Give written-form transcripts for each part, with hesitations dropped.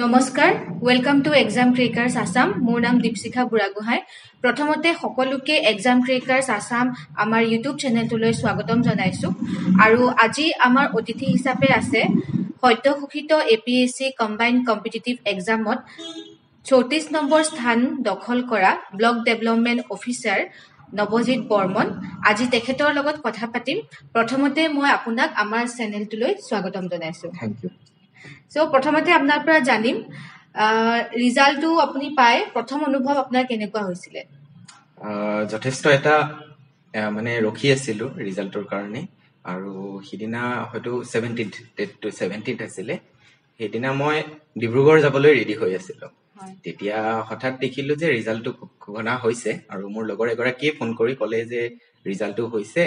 নমস্কাৰ welcome to exam crackers Assam মোৰ নাম দীপশিখা বুঢ়াগোহাঁই প্ৰথমতে সকলোকে এক্সাম ক্ৰেকাৰ্ছ আসাম আমাৰ ইউটিউব চেনেলটোলৈ স্বাগতম জনাইছো আৰু আজি আমাৰ অতিথি হিচাপে আছে সদ্যঘোষিত এপিএসসি কম্বাইন্ড কম্পিটিটিভ এক্সামত 34 নম্বৰ স্থান দখল কৰা block development officer Nabajit Barman আজি তেখেতৰ লগত কথা পাতিম প্ৰথমতে মই আপোনাক আমাৰ চেনেলটোলৈ স্বাগতম জনাইছো থ্যাংক ইউ সো প্ৰথমতে আপোনাৰ পৰা জানিম ৰিজাল্টটো আপুনি পাই প্ৰথম অনুভৱ আপোনাৰ কেনেকুৱা হৈছিল যথেষ্ট এটা মানে ৰখি আছিল ৰিজাল্টৰ কাৰণে আৰু হিদিনা হয়তো 17th আছিল হেদিনা মই ডিব্ৰুগড় যাবলৈ ৰেডি হৈ আছিল তেতিয়া হঠাৎ দেখিলো যে ৰিজাল্টটো ঘোষণা হৈছে আৰু মোৰ লগৰ এগৰাকীয়ে ফোন কৰি ক'লে যে ৰিজাল্টটো হৈছে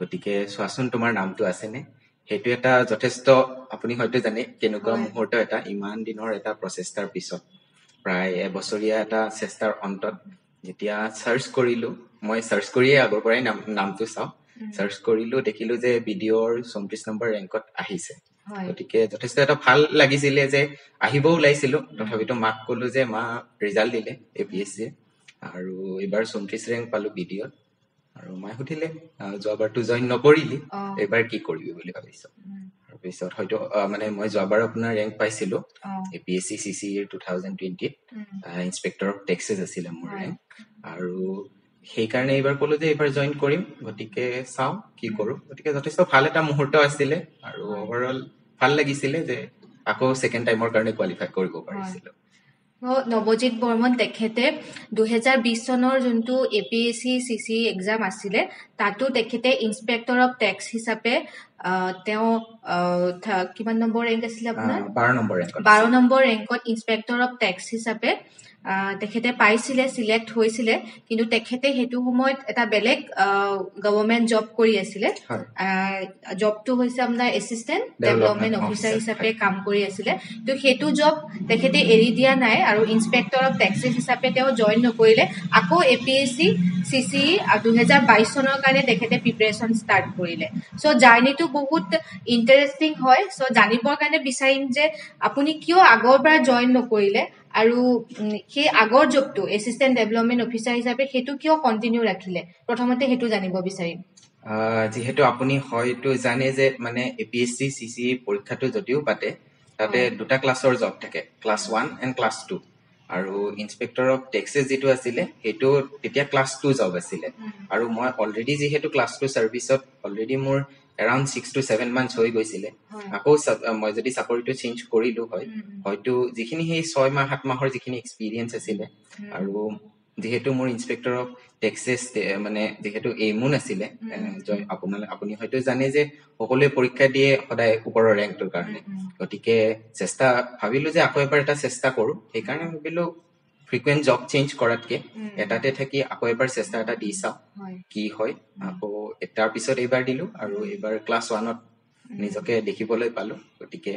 গতিকে চোৱাচোন তোমাৰ নামটো আছেনে হেতু এটা যথেষ্ট আপুনি হয়তো জানে কেনেকুৱা মুহূৰ্ত এটা ইমান দিনৰ এটা প্ৰচেষ্টাৰ পিছত প্ৰায় এবছৰীয়া এটা চেষ্টাৰ অন্তত যেতিয়া সাৰ্চ কৰিলো মই সাৰ্চ কৰিয়ে আগৰ পৰাই নামটো চাও সাৰ্চ কৰিলো দেখিলো যে ভিডিঅ'ৰ 34 নম্বৰ ৰেংকত আহিছে গতিকে যথেষ্ট এটা ভাল লাগিছিল যে আহিব ওলাইছিল তথাপিতো মাক কলো যে মা ৰিজাল্ট দিলে এপিএসসি আৰু এবাৰ 34 ৰেংক পালো ভিডিঅ'ত আৰু মই সুধিলে যোৱাবাৰটো জইন নকৰিলি এবাৰ কি কৰিবি বুলি ভাবিছো আৰু পিছত হয়তো মানে মই যোৱাবাৰ আপোনাৰ ৰেংক পাইছিলো APS-C CC 2020 inspector of taxes আছিল মোৰ ৰেংক আৰু সেই কাৰণে এবাৰ ক'লো যে এবাৰ জইন কৰিম গতিকে চাও কি কৰো গতিকে যথেষ্ট ভাল এটা মুহূৰ্ত আছিল আৰু ওভাৰঅল ভাল লাগিছিল যে আকৌ সেকেন্ড টাইমৰ কাৰণে কোৱালিফাই কৰিব পাৰিছিলো নৱজিৎ বৰ্মন তেখেতে 2020 চনৰ যোনটো এপিএসসি সিসি এক্সাম আছিল তাতো তেখেতে ইন্সপেক্টৰ অফ টেক্স হিচাপে তেওঁ কিমান নম্বৰ ৰেংক আছিল আপোনাৰ 12 নম্বৰ ৰেংকত ইন্সপেক্টৰ অফ টেক্স হিচাপে তেখেতে পাইছিলে সিলেক্ট হৈছিলে কিন্তু তেখেতে হেতু সময়ত এটা বেলেগ গভৰ্ণমেন্ট জব কৰি আছিল জবটো হৈছে আপোনাৰ এসিস্ট্যান্ট ডেভেলপমেন্ট অফিচাৰ হিচাপে কাম কৰি আছিল তো হেতু জব তেখেতে এৰি দিয়া নাই আৰু ইন্সপেক্টৰ অফ টেক্সেছ হিচাপে তেওঁ জইন নকৰিলে আকৌ এপিএসসি সিসি 2022 চনৰ কাৰণে তেখেতে প্ৰিপাৰেচন ষ্টাৰ্ট কৰিলে সো জাৰ্নিটো বহুত ইন্টাৰেষ্টিং হয় সো জানিবৰ কাৰণে বিচাৰিম যে আপুনি কিয় আগৰ পৰা জইন নকৰিলে আৰু সেই আগৰ জবটো এসিস্ট্যান্ট ডেভেলপমেন্ট অফিচাৰ হিচাপে হেতু কিয় কন্টিনিউ ৰাখিলে প্ৰথমতে হেতু জানিব বিচাৰিম যেহেতু আপুনি হয়তো জানে যে মানে এপিএসসি সিসি পৰীক্ষাটো যদিও পাতে তাতে দুটা ক্লাছৰ জব থাকে ক্লাছ 1 এণ্ড ক্লাছ 2 আৰু ইন্সপেক্টৰ অফ টেক্সেছ যেটো আছিল হেতু তেতিয়া ক্লাছ 2 জব আছিল আৰু মই অলৰেডি যেহেতু ক্লাছ 2 সাৰ্ভিসত অলৰেডি মোৰ around 6 to 7 months হৈ গৈছিল আকৌ মই যদি চাকৰিটো চেঞ্জ কৰিলো হয় হয়তো যিখিনি সেই 6 মাহ 7 মাহৰ যিখিনি এক্সপেৰিয়েন্স আছিল আৰু যেহেতু মোৰ ইন্সপেক্টৰ অফ টেক্সেছ মানে যেহেতু এইমুন আছিল আপুনি হয়তো জানে যে সকলোৱে পৰীক্ষা দিয়ে সদায় ওপৰৰ ৰেংকটোৰ কাৰণে গতিকে চেষ্টা ভাবিলো যে আকৌ এবাৰ এটা চেষ্টা কৰো সেই কাৰণে ভাবিলো ফ্ৰিকুৱেন্ট জব চেঞ্জ কৰাতকে এটাতে থাকি আকৌ এবাৰ চেষ্টা এটা দি চাও কি হয় আকৌ এটাৰ পিছত এবাৰ দিলো আৰু এবাৰ ক্লাছ 1ত নিজকে দেখিবলৈ পালো গতিকে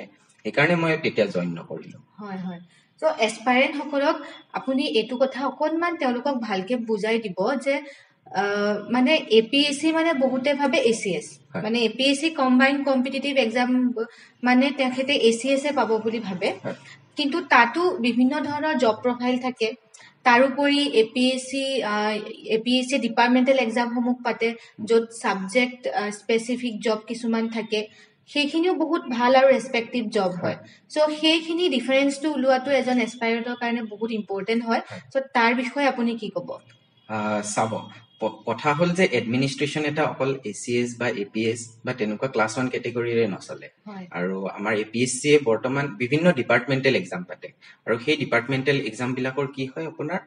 এই কাৰণে মই তেতিয়া জইন নকৰিলো হয় হয় সো এসপাইৰেন্ট সকলক আপুনি এটো কথা অকনমান তেওঁলোকক ভালকে বুজাই দিব যে মানে এপিএসসি মানে বহুতে ভাবে এসিএস মানে এপিএসসি কম্বাইন্ড কম্পিটিটিভ এক্সাম মানে তেখেতে এসিএস পাব বুলি ভাবে কিন্তু তাতো বিভিন্ন ধৰণৰ জব প্ৰফাইল থাকে তাৰোপৰি এপিএসসি ডিপাৰ্টমেন্টাল এক্সাম সমূহ পাতে যত সাবজেক্ট স্পেসিফিক জব কিছুমান থাকে সেইখিনিও বহুত ভাল আৰু ৰেসপেক্টিভ জব হয় সো সেইখিনি ডিফাৰেন্সটো উলোৱাটো এজন এসপাইৰেন্টৰ কাৰণে বহুত ইম্পৰ্টেন্ট হয় সো তাৰ বিষয়ে আপুনি কি ক'ব চাব কথা হল যে এডমিনিষ্ট্ৰেশ্যন এটা অকল এসিএস বা এপিএস বা তেনেকুৱা ক্লাছ 1 কেটেগৰীৰে নচলে আৰু আমাৰ এপিএসসি বৰ্তমান বিভিন্ন ডিপাৰ্টমেন্টাল এক্সাম পাতে আৰু সেই ডিপাৰ্টমেন্টাল এক্সাম বিলাকৰ কি হয় আপোনাৰ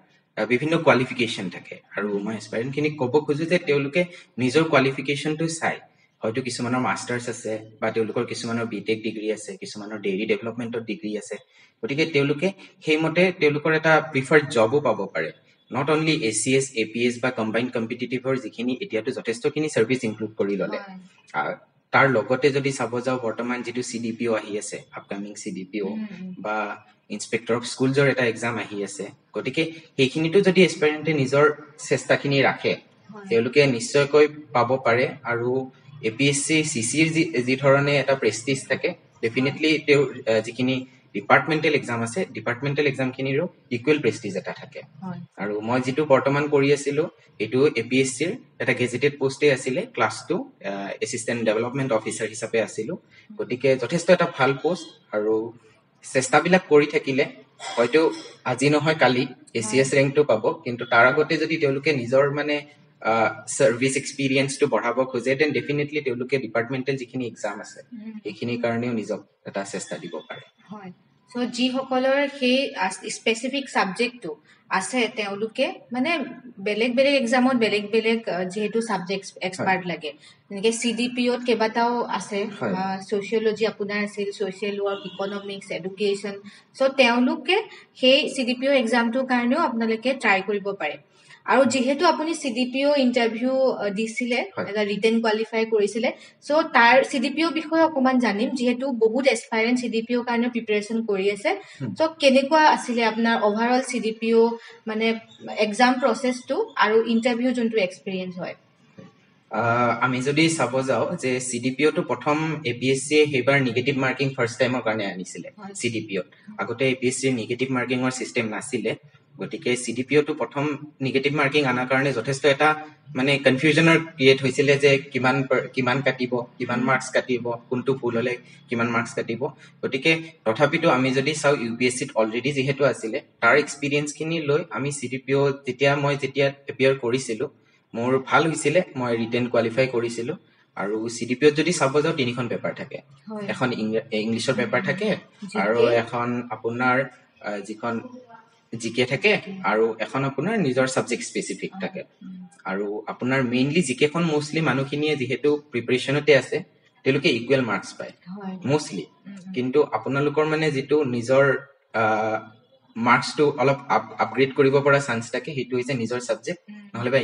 বিভিন্ন কোৱালিফিকেশন থাকে আৰু মই এসপাইৰেন্ট খিনিক ক'ব খোজো যে তেওঁলোকে নিজৰ কোৱালিফিকেশনটো চাই হয়তো কিছুমানৰ মাষ্টাৰ্ছ আছে বা তেওঁলোকৰ কিছুমানৰ বিটেক ডিগ্ৰী আছে কিছুমানৰ ডেইৰী ডেভেলপমেন্টৰ ডিগ্ৰী আছে গতিকে তেওঁলোকে সেইমতে তেওঁলোকৰ এটা প্ৰিফাৰ্ড জবো পাব পাৰে not only ACS, APS বা combined competitive যিখিনি এতিয়াটো যথেষ্টখিনি সাৰ্ভিস ইনক্লুড কৰি ললে তাৰ লগতে যদি চাব যাও বৰ্তমান যেটো CDPO আহি আছে আপকামিং CDPO বা ইন্সপেক্টৰ অফ স্কুলছৰ এটা এক্সাম আহি আছে গতিকে সেইখিনিটো যদি এসপাইৰেন্টে নিজৰ চেষ্টাখিনি ৰাখে তেওঁলোকে নিশ্চয়কৈ পাব পাৰে আৰু এপিএসসি সিসিৰ যি ধৰণে এটা প্ৰেষ্টিজ থাকে ডেফিনেটলি যিখিনি ডিপাৰ্টমেণ্টেল এক্সাম আছে ডিপাৰ্টমেণ্টেল এক্সামখিনিৰো ইকুৱেল প্ৰেষ্টিজ এটা থাকে হয় আৰু মই যিটো বৰ্তমান কৰি আছিলো এইটো APSCৰ এটা গেজেটেড পোষ্টে আছিলে ক্লাছ 2 এছিষ্টেণ্ট ডেভেলপমেণ্ট অফিচাৰ হিচাপে আছিলো গতিকে যথেষ্ট এটা ভাল পোষ্ট আৰু চেষ্টাবিলাক কৰি থাকিলে হয়তো আজি নহয় কালি ACS ৰেংকটো পাব কিন্তু তাৰ আগতে যদি তেওঁলোকে নিজৰ মানে সাৰ্ভিস এক্সপেৰিয়েন্সটো বঢ়াব খোজে দেন ডেফিনেটলি তেওঁলোকে ডিপাৰ্টমেণ্টেল যিখিনি এক্সাম আছে সেইখিনিৰ কাৰণেও নিজক এটা চেষ্টা দিব পাৰে হয় সো যিসকলৰ সেই স্পেচিফিক সাবজেক্টটো আছে তেওঁলোকে মানে বেলেগ বেলেগ এক্সামত বেলেগ বেলেগ যেহেতু সাবজেক্ট এক্সপাৰ্ট লাগে যেনেকৈ CDPOত কেইবাটাও আছে সোশিয়োলজি আপোনাৰ আছিল social work economics education so তেওঁলোকে সেই CDPO এক্সামটোৰ কাৰণেও আপোনালোকে ট্ৰাই কৰিব পাৰে আৰু যেহেতু আপুনি CDPO ইন্টাৰভিউ দিছিলে এটা ৰিটেন কোৱালিফাই কৰিছিলে সো তাৰ CDPO বিষয়ে অকমান জানিম যেহেতু বহুত এস্পাইৰেন্ট CDPO কাৰণে প্ৰিপাৰেচন কৰি আছে সো কেনেকুৱা আছিলে আপোনাৰ ওভাৰঅল CDPO মানে এক্সাম প্ৰসেসটো আৰু ইন্টাৰভিউ যোনটো এক্সপেৰিয়েন্স হয় আমি যদি চাব যাও যে CDPOটো প্ৰথম APSC হেবাৰ নেগেটিভ মাৰ্কিং ফাৰ্স্ট টাইমৰ কাৰণে আনিছিলে CDPOত আগতে APSC নেগেটিভ মাৰ্কিংৰ সিস্টেম নাছিলে গতিকে CDPOটো প্ৰথম নেগেটিভ মাৰ্কিং আনাৰ কাৰণে যথেষ্ট এটা মানে কনফিউজনৰ ক্ৰিয়েট হৈছিলে যে কিমান কাটিব কিমান মাৰ্কস কাটিব কোনটো ভুল হলে কিমান মাৰ্কস কাটিব গতিকে তথাপিতো আমি যদি চাও UPSCত অলৰেডি যেহেতু আছিলে তাৰ এক্সপেৰিয়েন্সখিনি লৈ আমি CDPO যেতিয়া এপিয়াৰ কৰিছিলো মোৰ ভাল হৈছিলে মই ৰিটেন কোৱালিফাই কৰিছিলো আৰু CDPOত যদি চাব যাও তিনিখন পেপাৰ থাকে এখন ইংলিছৰ পেপাৰ থাকে আৰু এখন আপোনাৰ যিখন জিকে থাকে আৰু এখন আপোনাৰ নিজৰ সাবজেক্ট স্পেসিফিক থাকে আৰু আপোনাৰ মেইনলি জিকেখন মোস্টলি মানুহখিনিয়ে যেহেতু প্ৰিপাৰেচনতে আছে তেওঁলোকে ইকুৱেল মাৰ্কস পায় মোস্টলি কিন্তু আপোনালোকৰ মানে যেটো নিজৰ মাৰ্কসটো অলপ আপগ্ৰেড কৰিব পৰা চান্স থাকে হেতু হৈছে নিজৰ সাবজেক্ট নহলে বা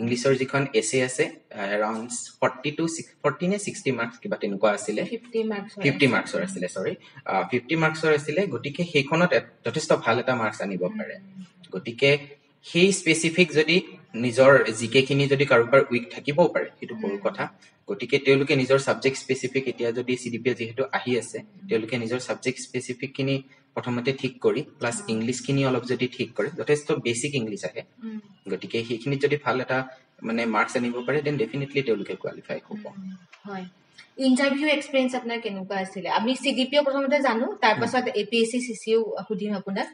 ইংলিছৰ যিখন এছে আছে around 40 নে 60 মাৰ্কস কিবা তেনেকুৱা আছিলে 50 মাৰ্কসৰ আছিলে সৰি 50 মাৰ্কসৰ আছিলে গতিকে সেইখনত যথেষ্ট ভাল এটা মাৰ্কস আনিব পাৰে গতিকে সেই স্পেসিফিক যদি নিজৰ জিকে খিনি যদি কাৰোবাৰ উইক থাকিবও পাৰে সেইটো সৰু কথা গতিকে তেওঁলোকে নিজৰ সাবজেক্ট স্পেসিফিক এতিয়া যদি CDPO যেহেতু আহি আছে তেওঁলোকে নিজৰ সাবজেক্ট স্পেসিফিক খিনি প্ৰথমতে ঠিক কৰি প্লাস ইংলিশ খিনি অলপ যদি ঠিক কৰে যথেষ্ট বেসিক ইংলিশ আহে গতিকে সেইখিনি যদি ভাল এটা মানে মাৰ্কস আনিব পাৰে দেন ডেফিনেটলি তেওঁলোকে কোৱালিফাই হ'ব হয় ইন্টাৰভিউ এক্সপেৰিয়েন্স আপোনাৰ কেনেকুৱা আছিল আমি CDPO প্ৰথমতে জানো তাৰ পাছত APSC CCও খুদিম আপোনাক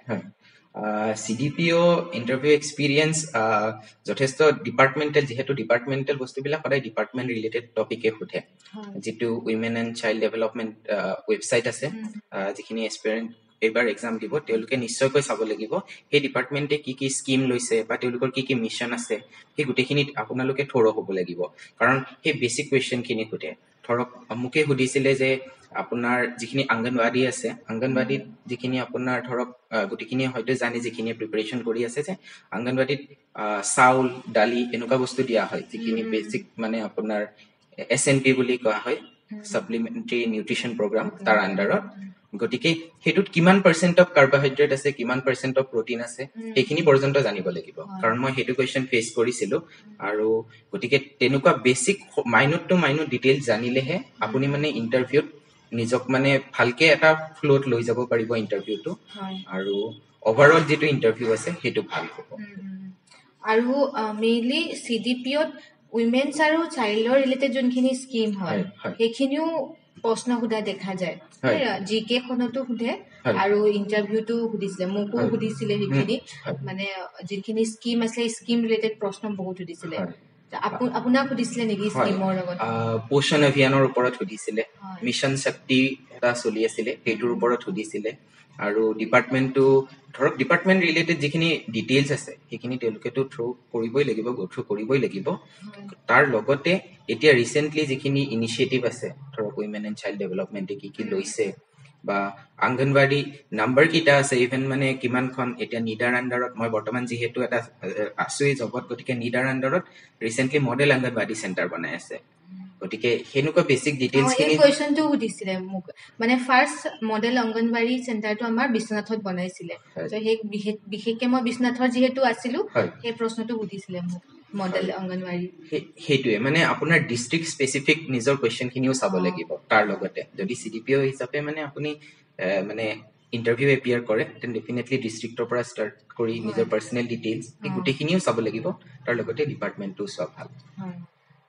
CDPO ইন্টাৰভিউ এক্সপেৰিয়েন্স যথেষ্ট ডিপাৰ্টমেণ্টেল যেহেতু ডিপাৰ্টমেণ্টেল বস্তুবিলাক সদায় ডিপাৰ্টমেণ্ট ৰিলেটেড টপিকে খুঠে যেটো women and child development website আছে যিখিনি এস্পিৰেন্ট এবাৰ এক্সাম দিব তেওঁলোকে নিশ্চয়কৈ চাব লাগিব সেই ডিপাৰ্টমেণ্টে কি স্কিম লৈছে বা তেওঁলোকৰ কি মিশন আছে সেই গুটেখিনি আপোনালোকে থৰো হ'ব লাগিব কাৰণ সেই বেসিক কোৱেশ্চন খিনি খুটে ধৰক মুকে সুধিছিলে যে আপোনাৰ যিখিনি অংগনবাড়ী আছে অংগনবাড়ীত যিখিনি আপোনাৰ ধৰক গুটেখিনি হয়তো জানি যিখিনি প্ৰিপাৰেচন কৰি আছে যে অংগনবাড়ীত চাউল ডালি এনেকুৱা বস্তু দিয়া হয় যিখিনি বেসিক মানে আপোনাৰ SNP বুলি কোৱা হয় সাপ্লিমেন্টাৰী নিউট্ৰিচন প্ৰগ্ৰাম তাৰ আন্ডাৰত গতিকে হেতুত কিমান পাৰ্সেন্ট অফ কাৰ্বোহাইড্ৰেট আছে কিমান পাৰ্সেন্ট অফ প্ৰটিন আছে এইখিনি পৰ্যন্ত জানিব লাগিব কাৰণ মই হেতু কোৱেশ্চন ফেস কৰিছিলো আৰু গতিকে তেনেকুৱা basic minute to minute details জানিলেহে আপুনি মানে ইন্টাৰভিউত নিজক মানে ভালকে এটা ফ্লোত লৈ যাব পাৰিব ইন্টাৰভিউটো আৰু ওভাৰঅল যেটো ইন্টাৰভিউ আছে হেতু ভাল হ'ব আৰু মেইনলি CDPOত উইমেনছ আৰু চাইল্ডৰ ৰিলেটেড যোনখিনি স্কিম হয় সেইখিনিও প্ৰশ্ন সুধা দেখা যায় জিকে খনতো সুধে আৰু ইন্টাৰভিউটো সুধিছিলে মোকো সুধিছিলে সেইখিনি মানে যিখিনি স্কিম আছে স্কিম ৰিলেটেড প্ৰশ্ন বহুত সুধিছিলে আপোনাক সুধিছিলে নেকি স্কিমৰ লগত পোষণ অভিযানৰ ওপৰত সুধিছিলে মিছন শক্তি এটা চলি আছিল সেইটোৰ ওপৰত সুধিছিলে আৰু ডিপাৰ্টমেণ্টটো ধৰক ডিপাৰ্টমেণ্ট ৰিলেটেড যিখিনি ডিটেইলছ আছে সেইখিনি তেওঁলোকেতো থ্ৰু কৰিবই লাগিব গো থ্ৰু কৰিবই লাগিব তাৰ লগতে এতিয়া ৰিসেন্টলি যিখিনি ইনিশিয়েটিভ আছে ধৰক উইমেন এণ্ড চাইল্ড ডেভেলপমেণ্টে কি লৈছে বা অংগনবাড়ী নাম্বাৰ কিটা আছে ইভেন মানে কিমানখন এতিয়া নিডাৰ আন্ডাৰত মই বৰ্তমান যেহেতু এটা আছুই জবত গতিকে নিডাৰ আন্ডাৰত ৰিসেন্টলি মডেল অংগনবাড়ী সেন্টাৰ বনাই আছে গতিকে হেনুকা বেসিক ডিটেইলছ খিনি কোৱেশ্চনটো সুধিছিলে মোক মানে ফাৰ্স্ট মডেল অংগনবাড়ী সেন্টাৰটো আমাৰ বিশ্বনাথত বনাইছিলে তো হে বিশেষকে মই বিশ্বনাথৰ যেহেতু আছিলো সেই প্ৰশ্নটো সুধিছিলে মোক মডেল অংগনবাড়ী হেতুৱে মানে আপোনাৰ ডিস্ট্ৰিক্ট স্পেসিফিক নিজৰ কোৱেশ্চন খিনিও চাব লাগিব তাৰ লগতে যদি CDPO হিচাপে মানে আপুনি মানে ইণ্টাৰভিউ এপিয়াৰ কৰে দেন ডেফিনেটলি ডিষ্ট্ৰিক্টৰ পৰা ষ্টাৰ্ট কৰি নিজৰ পাৰ্চনেল ডিটেইলছ এই গোটেইখিনিও চাব লাগিব তাৰ লগতে ডিপাৰ্টমেণ্টটো চোৱা ভাল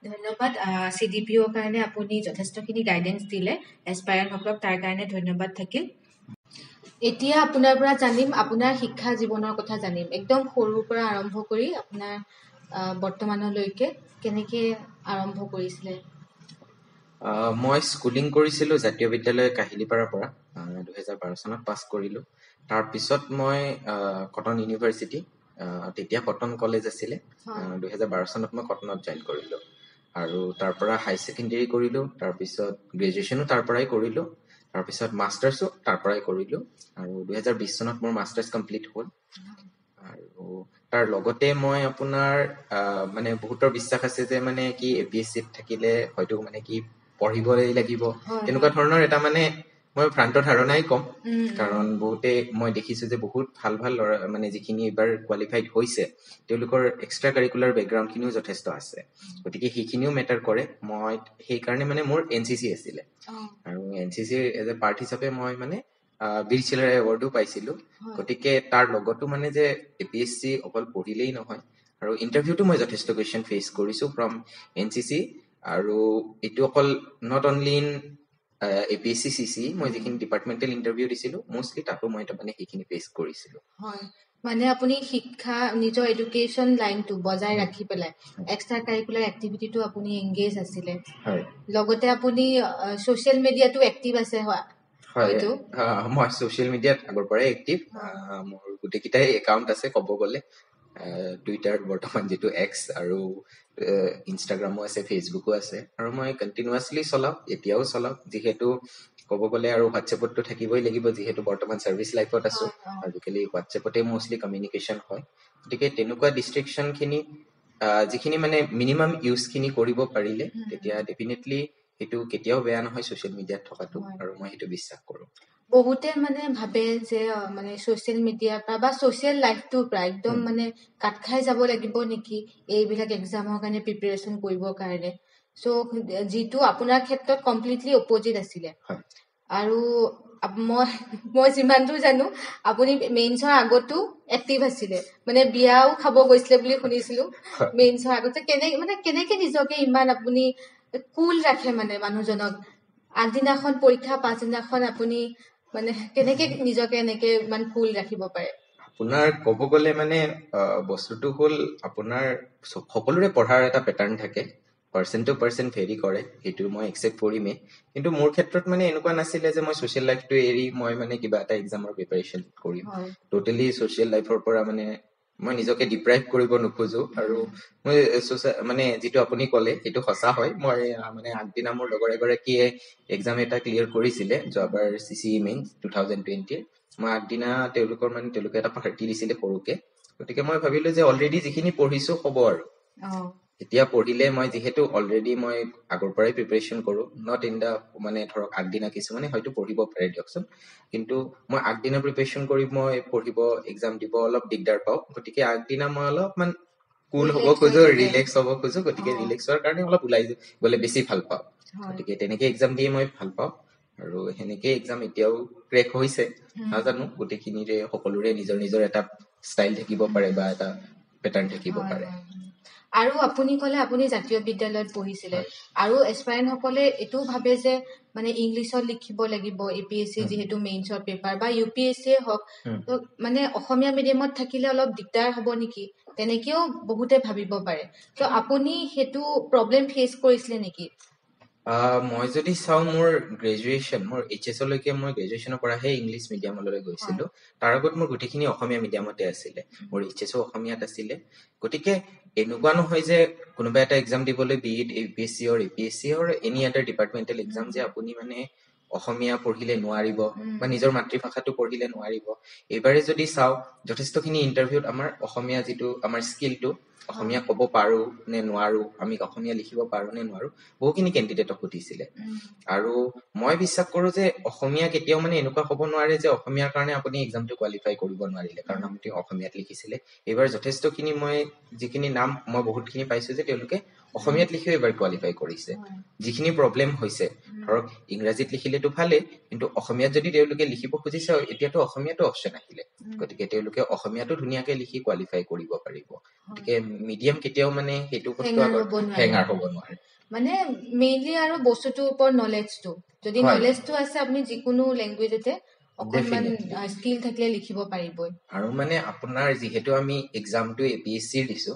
ধন্যবাদ CDPO কাৰণে আপুনি যথেষ্টখিনি গাইডেন্স দিলে এছপায়াৰসকলক তাৰ কাৰণে ধন্যবাদ থাকিল এতিয়া আপোনাৰ পৰা জানিম আপোনাৰ শিক্ষা জীৱনৰ কথা জানিম একদম সৰুৰ পৰা আৰম্ভ কৰি আপোনাৰ বৰ্তমানলৈকে কেনেকৈ আৰম্ভ কৰিছিলে মই স্কুলিং কৰিছিলোঁ জাতীয় বিদ্যালয় কাহিলীপাৰাৰ পৰা 2012 চনত পাছ কৰিলোঁ তাৰপিছত মই কটন ইউনিভাৰ্চিটি তেতিয়া কটন কলেজ আছিলে 2012 চনত মই কটনত জইন কৰিলোঁ আৰু তাৰ পৰা হাই ছেকেণ্ডেৰী কৰিলোঁ তাৰপিছত গ্ৰেজুৱেশ্যনো তাৰ পৰাই কৰিলোঁ তাৰপিছত মাষ্টাৰ্ছো তাৰ পৰাই কৰিলোঁ আৰু 2020 চনত মোৰ মাষ্টাৰ্ছ কমপ্লিট হ'ল আৰু তাৰ লগতে মই আপোনাৰ মানে বহুতৰ বিশ্বাস আছে যে মানে কি APSCত থাকিলে হয়তো মানে কি পঢ়িবই লাগিব তেনেকুৱা ধৰণৰ এটা মানে মই ভ্ৰান্ত ধাৰণাই কম কাৰণ বহুতে মই দেখিছো যে বহুত ভাল ভাল ল'ৰা মানে যিখিনি এবাৰ কোৱালিফাইড হৈছে তেওঁলোকৰ এক্সট্ৰা কাৰিকুলাৰ বেকগ্ৰাউণ্ডখিনিও যথেষ্ট আছে গতিকে সেইখিনিও মেটাৰ কৰে মই সেইকাৰণে মানে মোৰ NCC আছিলে আৰু NCC এজ এ পাৰ্ট হিচাপে মই মানে বীৰ চিলাৰায় এৱাৰ্ডো পাইছিলো গতিকে তাৰ লগতো মানে যে APSC অকল পঢ়িলেই নহয় আৰু ইণ্টাৰভিউটো মই যথেষ্ট কুৱেশ্যন ফেচ কৰিছো ফ্ৰম NCC আৰু এইটো অকল not only in APSC CC মই যিখিনি ডিপাৰ্টমেণ্টেল ইণ্টাৰভিউ দিছিলো মোষ্টলি তাতো মই মানে সেইখিনি ফেচ কৰিছিলো হয় মানে আপুনি শিক্ষা নিজৰ এডুকেশ্যন লাইনটো বজাই ৰাখি পেলাই এক্সট্ৰা কাৰিকুলাৰ এক্টিভিটিটো আপুনি এংগেজ আছিলে লগতে আপুনি ছ'চিয়েল মিডিয়াটো এক্টিভ আছে হয়তো মই ছ'চিয়েল মিডিয়াত আগৰ পৰাই এক্টিভ মোৰ গোটেইকেইটাই একাউণ্ট আছে ক'ব গ'লে টুইটাৰত বৰ্তমান যিটো X আৰু ইনষ্টাগ্ৰামো আছে ফেচবুকো আছে আৰু মই কণ্টিনিউৱাছলি চলাওঁ এতিয়াও চলাওঁ যিহেতু ক'ব গ'লে আৰু হোৱাটছএপততো থাকিবই লাগিব যিহেতু বৰ্তমান ছাৰ্ভিচ লাইফত আছো আজিকালি হোৱাটছএপতে মষ্টলি কমিউনিকেশ্যন হয় গতিকে তেনেকুৱা ডিষ্ট্ৰিকশ্যনখিনি যিখিনি মানে মিনিমাম ইউজখিনি কৰিব পাৰিলে তেতিয়া ডেফিনেটলি সেইটো কেতিয়াও বেয়া নহয় ছ'চিয়েল মিডিয়াত থকাটো আৰু মই সেইটো বিশ্বাস কৰোঁ বহুতে মানে ভাবে যে মানে ছ'চিয়েল মিডিয়াৰ পৰা বা ছ'চিয়েল লাইফটোৰ পৰা একদম মানে কাট খাই যাব লাগিব নেকি এইবিলাক এক্সামৰ কাৰণে প্ৰিপেৰেশ্যন কৰিবৰ কাৰণে চ' যিটো আপোনাৰ ক্ষেত্ৰত কমপ্লিটলি অপজিট আছিলে আৰু মই যিমান দূৰ জানো আপুনি মেইনছৰ আগতো এক্টিভ আছিলে মানে বিয়াও খাব গৈছিলে বুলি শুনিছিলো মেইনছৰ আগতে কেনেকে নিজকে ইমান আপুনি কুল ৰাখে মানে মানুহজনক আগদিনাখন পৰীক্ষা পাছদিনাখন আপুনি মানে কেনেকে নিজকে এনেকে ইমান কুল ৰাখিব পাৰে আপোনাৰ ক'ব গ'লে মানে বস্তুটো হ'ল আপোনাৰ সকলোৰে পঢ়াৰ এটা পেটাৰ্ণ থাকে পাৰ্চন টু পাৰ্চন ভেৰি কৰে সেইটো মই একচেপ্ট কৰিমেই কিন্তু মোৰ ক্ষেত্ৰত মানে এনেকুৱা নাছিলে যে মই ছ'চিয়েল লাইফটো এৰি মই মানে কিবা এটা এক্সামৰ প্ৰিপাৰেশ্যন কৰিম টোটেলি ছ'চিয়েল লাইফৰ পৰা মানে মই নিজকে ডিপ্ৰাইভ কৰিব নোখোজো আৰু মই মানে যিটো আপুনি ক'লে সেইটো সঁচা হয় মই মানে আগদিনা মোৰ লগৰ এগৰাকীয়ে এক্সাম এটা ক্লিয়াৰ কৰিছিলে যোৱাবাৰ CCE মেইনছ 2020 মই আগদিনা তেওঁলোকে এটা পাৰ্টি দিছিলে সৰুকে গতিকে মই ভাবিলো যে অলৰেডি যিখিনি পঢ়িছো হ'ব আৰু এতিয়া পঢ়িলে মই যিহেতু অলৰেডি মই আগৰ পৰাই প্ৰিপাৰেশ্যন কৰোঁ নট ইন দা মানে ধৰক আগদিনা কিছুমানে হয়তো পঢ়িব পাৰে দিয়কচোন কিন্তু মই আগদিনা প্ৰিপাৰেশ্যন কৰি মই পঢ়িব এক্সাম দিব অলপ দিগদাৰ পাওঁ গতিকে আগদিনা মই অলপমান কুল হ'ব খোজো ৰিলেক্স হ'ব খোজো গতিকে ৰিলেক্স হোৱাৰ কাৰণে অলপ ওলাই গ'লে বেছি ভাল পাওঁ গতিকে তেনেকে এক্সাম দিয়ে মই ভাল পাওঁ আৰু সেনেকে এক্সাম এতিয়াও ক্ৰেক হৈছে নাজানো গোটেইখিনিৰে সকলোৰে নিজৰ নিজৰ এটা ষ্টাইল থাকিব পাৰে বা এটা পেটাৰ্ণ থাকিব পাৰে আৰু আপুনি ক'লে আপুনি জাতীয় বিদ্যালয়ত পঢ়িছিলে আৰু এছপায়াৰেণ্টসকলে এইটোও ভাবে যে মানে ইংলিছত লিখিব লাগিব APSC যিহেতু মেইনছৰ পেপাৰ বা UPSC হওক মানে অসমীয়া মিডিয়ামত থাকিলে অলপ দিগদাৰ হ'ব নেকি তেনেকেও বহুতে ভাবিব পাৰে তো আপুনি সেইটো প্ৰব্লেম ফেচ কৰিছিলে নেকি মই যদি চাওঁ মোৰ গ্ৰেজুৱেশ্যন মোৰ HS লৈকে মই গ্ৰেজুৱেশ্যনৰ পৰাহে ইংলিছ মিডিয়ামলৈ গৈছিলোঁ তাৰ আগত মোৰ গোটেইখিনি অসমীয়া মিডিয়ামতে আছিলে মোৰ HSও অসমীয়াত আছিলে গতিকে এনেকুৱা নহয় যে কোনোবা এটা এক্সাম দিবলৈ BEd UPSC or APSC or any other departmental exam যে আপুনি মানে অসমীয়া পঢ়িলে নোৱাৰিব বা নিজৰ মাতৃভাষাটো পঢ়িলে নোৱাৰিব এইবাৰে যদি চাওঁ যথেষ্টখিনি ইণ্টাৰভিউত আমাৰ অসমীয়া যিটো আমাৰ স্কিলটো অসমীয়া ক'ব পাৰো নে নোৱাৰো আমি অসমীয়া লিখিব পাৰো নে নোৱাৰো বহুখিনি কেণ্ডিডেটক সুধিছিলে আৰু মই বিশ্বাস কৰো যে অসমীয়া কেতিয়াও মানে এনেকুৱা হ'ব নোৱাৰে যে অসমীয়াৰ কাৰণে আপুনি এক্সামটো কোৱালিফাই কৰিব নোৱাৰিলে কাৰণ আপুনি অসমীয়াত লিখিছিলে এইবাৰ যথেষ্টখিনি মই যিখিনি নাম মই বহুতখিনি পাইছো যে তেওঁলোকে অসমীয়াত লিখিও এবাৰ কোৱালিফাই কৰিছে যিখিনি প্ৰব্লেম হৈছে ধৰক ইংৰাজীত লিখিলেতো ভালেই, কিন্তু অসমীয়াত যদি তেওঁলোকে লিখিব খুজিছে এতিয়াতো অসমীয়াটো অপশ্যন আহিলে, গতিকে তেওঁলোকে অসমীয়াটো ধুনীয়াকে লিখি কোৱালিফাই কৰিব পাৰিব। গতিকে মিডিয়াম কেতিয়াও মানে সেইটো বস্তু হেঙাৰ হ'ব নোৱাৰে। মানে মেইনলি আৰু বস্তুটোৰ ওপৰত নলেজটো, যদি নলেজটো আছে আপুনি যিকোনো লেংগুৱেজতে অকণমান স্কিল থাকিলে লিখিব পাৰিবই। আৰু মানে আপোনাৰ যিহেতু আমি এক্সামটো APSCৰ দিছো,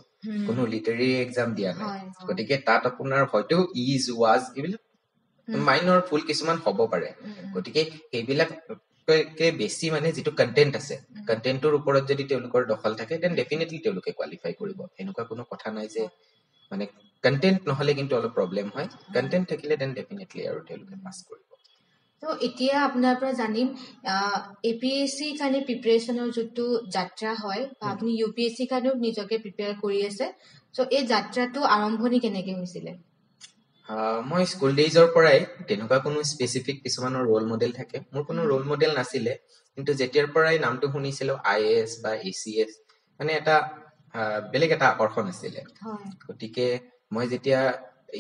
কোনো লিটাৰী এক্সাম দিয়া নাই, গতিকে তাত আপোনাৰ হয়তো ইজ ৱাজ এইবিলাক মাইনৰ ভুল কিছুমান হ'ব পাৰে, গতিকে সেইবিলাক বেছি মানে যিটো কণ্টেন্ট আছে, কণ্টেন্টৰ ওপৰত যদি তেওঁলোকৰ দখল থাকে দেন ডেফিনেটলি তেওঁলোকে কোৱালিফাই কৰিব। এনেকুৱা কোনো কথা নাই যে মানে কণ্টেন্ট নহলে কিন্তু অলপ প্ৰব্লেম হয়, কণ্টেন্ট থাকিলে দেন ডেফিনেটলি আৰু তেওঁলোকে পাছ কৰিব। তো এতিয়া আপোনাৰ পৰা জানিম APSC কাৰণে প্ৰিপাৰেচনৰ যিটো যাত্ৰা হয় বা আপুনি UPSC কাৰণেও নিজকে প্ৰিপেয়াৰ কৰি আছে, চ' এই যাত্ৰাটো আৰম্ভণি কেনেকে হৈছিলে? মই স্কুল ডেইজৰ পৰাই তেনেকুৱা কোনো স্পেচিফিক কিছুমানৰ ৰোল মডেল থাকে, মোৰ কোনো ৰোল মডেল নাছিলে, কিন্তু যেতিয়াৰ পৰাই নামটো শুনিছিলো IAS বা ACS মানে এটা বেলেগ এটা আকৰ্ষণ আছিলে। গতিকে মই যেতিয়া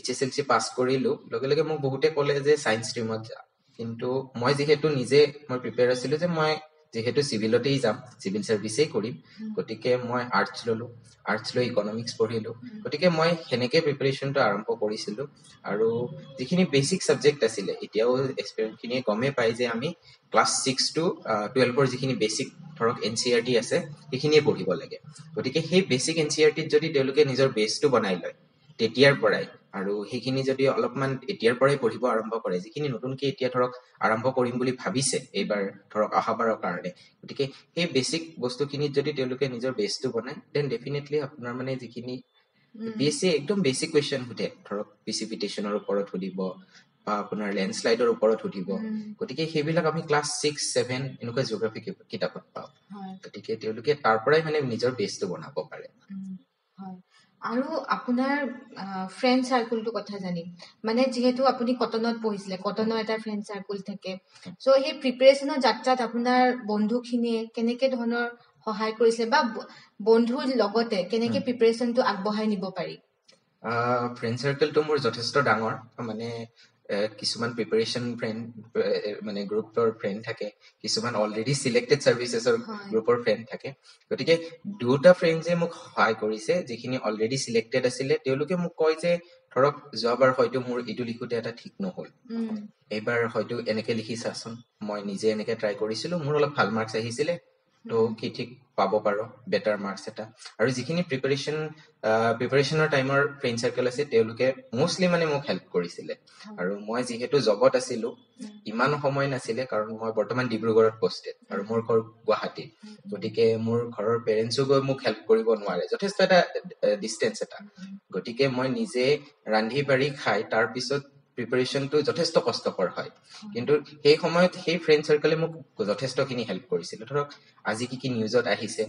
HSLC পাছ কৰিলো লগে লগে মোক বহুতে ক'লে যে চায়েন্স ষ্ট্ৰীমত যা, কিন্তু মই যিহেতু নিজে মই প্ৰিপেয়াৰ আছিলো যে মই যিহেতু চিভিলতেই যাম, চিভিল চাৰ্ভিচেই কৰিম, গতিকে মই আৰ্টছ ললো, আৰ্টছ লৈ ইকনমিক্স পঢ়িলো, গতিকে মই সেনেকে প্ৰিপাৰেচনটো আৰম্ভ কৰিছিলো। আৰু যিখিনি বেচিক চাবজেক্ট আছিলে, এতিয়াও এক্সপেৰিয়েন্সখিনিয়ে গমেই পায় যে আমি ক্লাছ 6 to 12ৰ যিখিনি বেচিক ধৰক NCERT আছে সেইখিনিয়ে পঢ়িব লাগে। গতিকে সেই বেচিক NCERTত যদি তেওঁলোকে নিজৰ বেছটো বনাই লয় তেতিয়াৰ পৰাই, আৰু সেইখিনি যদি অলপমান এতিয়াৰ পৰাই পঢ়িব আৰম্ভ কৰে, যিখিনি নতুনকে এতিয়া ধৰক আৰম্ভ কৰিম বুলি ভাবিছে এইবাৰ ধৰক অহাবাৰৰ কাৰণে, গতিকে সেই বেচিক বস্তুখিনিত যদি তেওঁলোকে নিজৰ বেছটো বনায় দেন ডেফিনেটলি আপোনাৰ মানে যিখিনি BSc একদম বেচিক কুৱেশ্যন সোধে, ধৰক প্ৰিচিপিটেশ্যনৰ ওপৰত সুধিব বা আপোনাৰ লেণ্ডশ্লাইডৰ ওপৰত সুধিব, গতিকে সেইবিলাক আমি ক্লাছ 6-7 এনেকুৱা জিঅ'গ্ৰাফি কিতাপত পাওঁ, গতিকে তেওঁলোকে তাৰ পৰাই মানে নিজৰ বেছটো বনাব পাৰে। আৰু আপোনাৰ ফ্ৰেণ্ড চাৰ্কুলটোৰ কথা জানিম, মানে যিহেতু আপুনি কটনত পঢ়িছিলে, কটনৰ এটা ফ্ৰেণ্ড চাৰ্কুল থাকে, চ' সেই প্ৰিপাৰেচনৰ যাত্ৰাত আপোনাৰ বন্ধুখিনিয়ে কেনেকে ধৰণৰ সহায় কৰিছিলে বা বন্ধুৰ লগতে কেনেকে প্ৰিপাৰেচনটো আগবঢ়াই নিব পাৰি? ফ্ৰেণ্ড চাৰ্কেলটো মোৰ যথেষ্ট ডাঙৰ, মানে কিছুমান প্ৰিপাৰেচন ফ্ৰেণ্ড মানে গ্ৰুপৰ ফ্ৰেণ্ড থাকে, কিছুমান অলৰেডি চিলেক্টেড চাৰ্ভিচেছৰ গ্ৰুপৰ ফ্ৰেণ্ড থাকে, গতিকে দুটা ফ্ৰেণ্ডছে মোক সহায় কৰিছে। যিখিনি অলৰেডি চিলেক্টেড আছিলে তেওঁলোকে মোক কয় যে ধৰক যোৱাবাৰ হয়তো মোৰ এইটো লিখোতে এটা ঠিক নহ'ল, এইবাৰ হয়তো এনেকে লিখি চাচোন, মই নিজে এনেকে ট্ৰাই কৰিছিলো, মোৰ অলপ ভাল মাৰ্কছ আহিছিলে, তো কি ঠিক পাব পাৰো বেটাৰ মাৰ্কছ এটা। আৰু যিখিনি প্ৰিপাৰেচনৰ টাইমৰ ফ্ৰেণ্ড চাৰ্কেল আছে তেওঁলোকে মষ্টলি মানে মোক হেল্প কৰিছিলে। আৰু মই যিহেতু জবত আছিলো ইমান সময় নাছিলে, কাৰণ মই বৰ্তমান ডিব্ৰুগড়ত পষ্টেড আৰু মোৰ ঘৰ গুৱাহাটীত, গতিকে মোৰ ঘৰৰ পেৰেণ্টছো গৈ মোক হেল্প কৰিব নোৱাৰে, যথেষ্ট এটা ডিষ্টেঞ্চ এটা, গতিকে মই নিজে ৰান্ধি বাঢ়ি খাই তাৰ পিছত প্ৰিপাৰেচনটো যথেষ্ট কষ্টকৰ হয়। কিন্তু সেই সময়ত সেই ফ্ৰেণ্ড চাৰ্কেলে মোক যথেষ্টখিনি হেল্প কৰিছিল। ধৰক আজি কি নিউজত আহিছে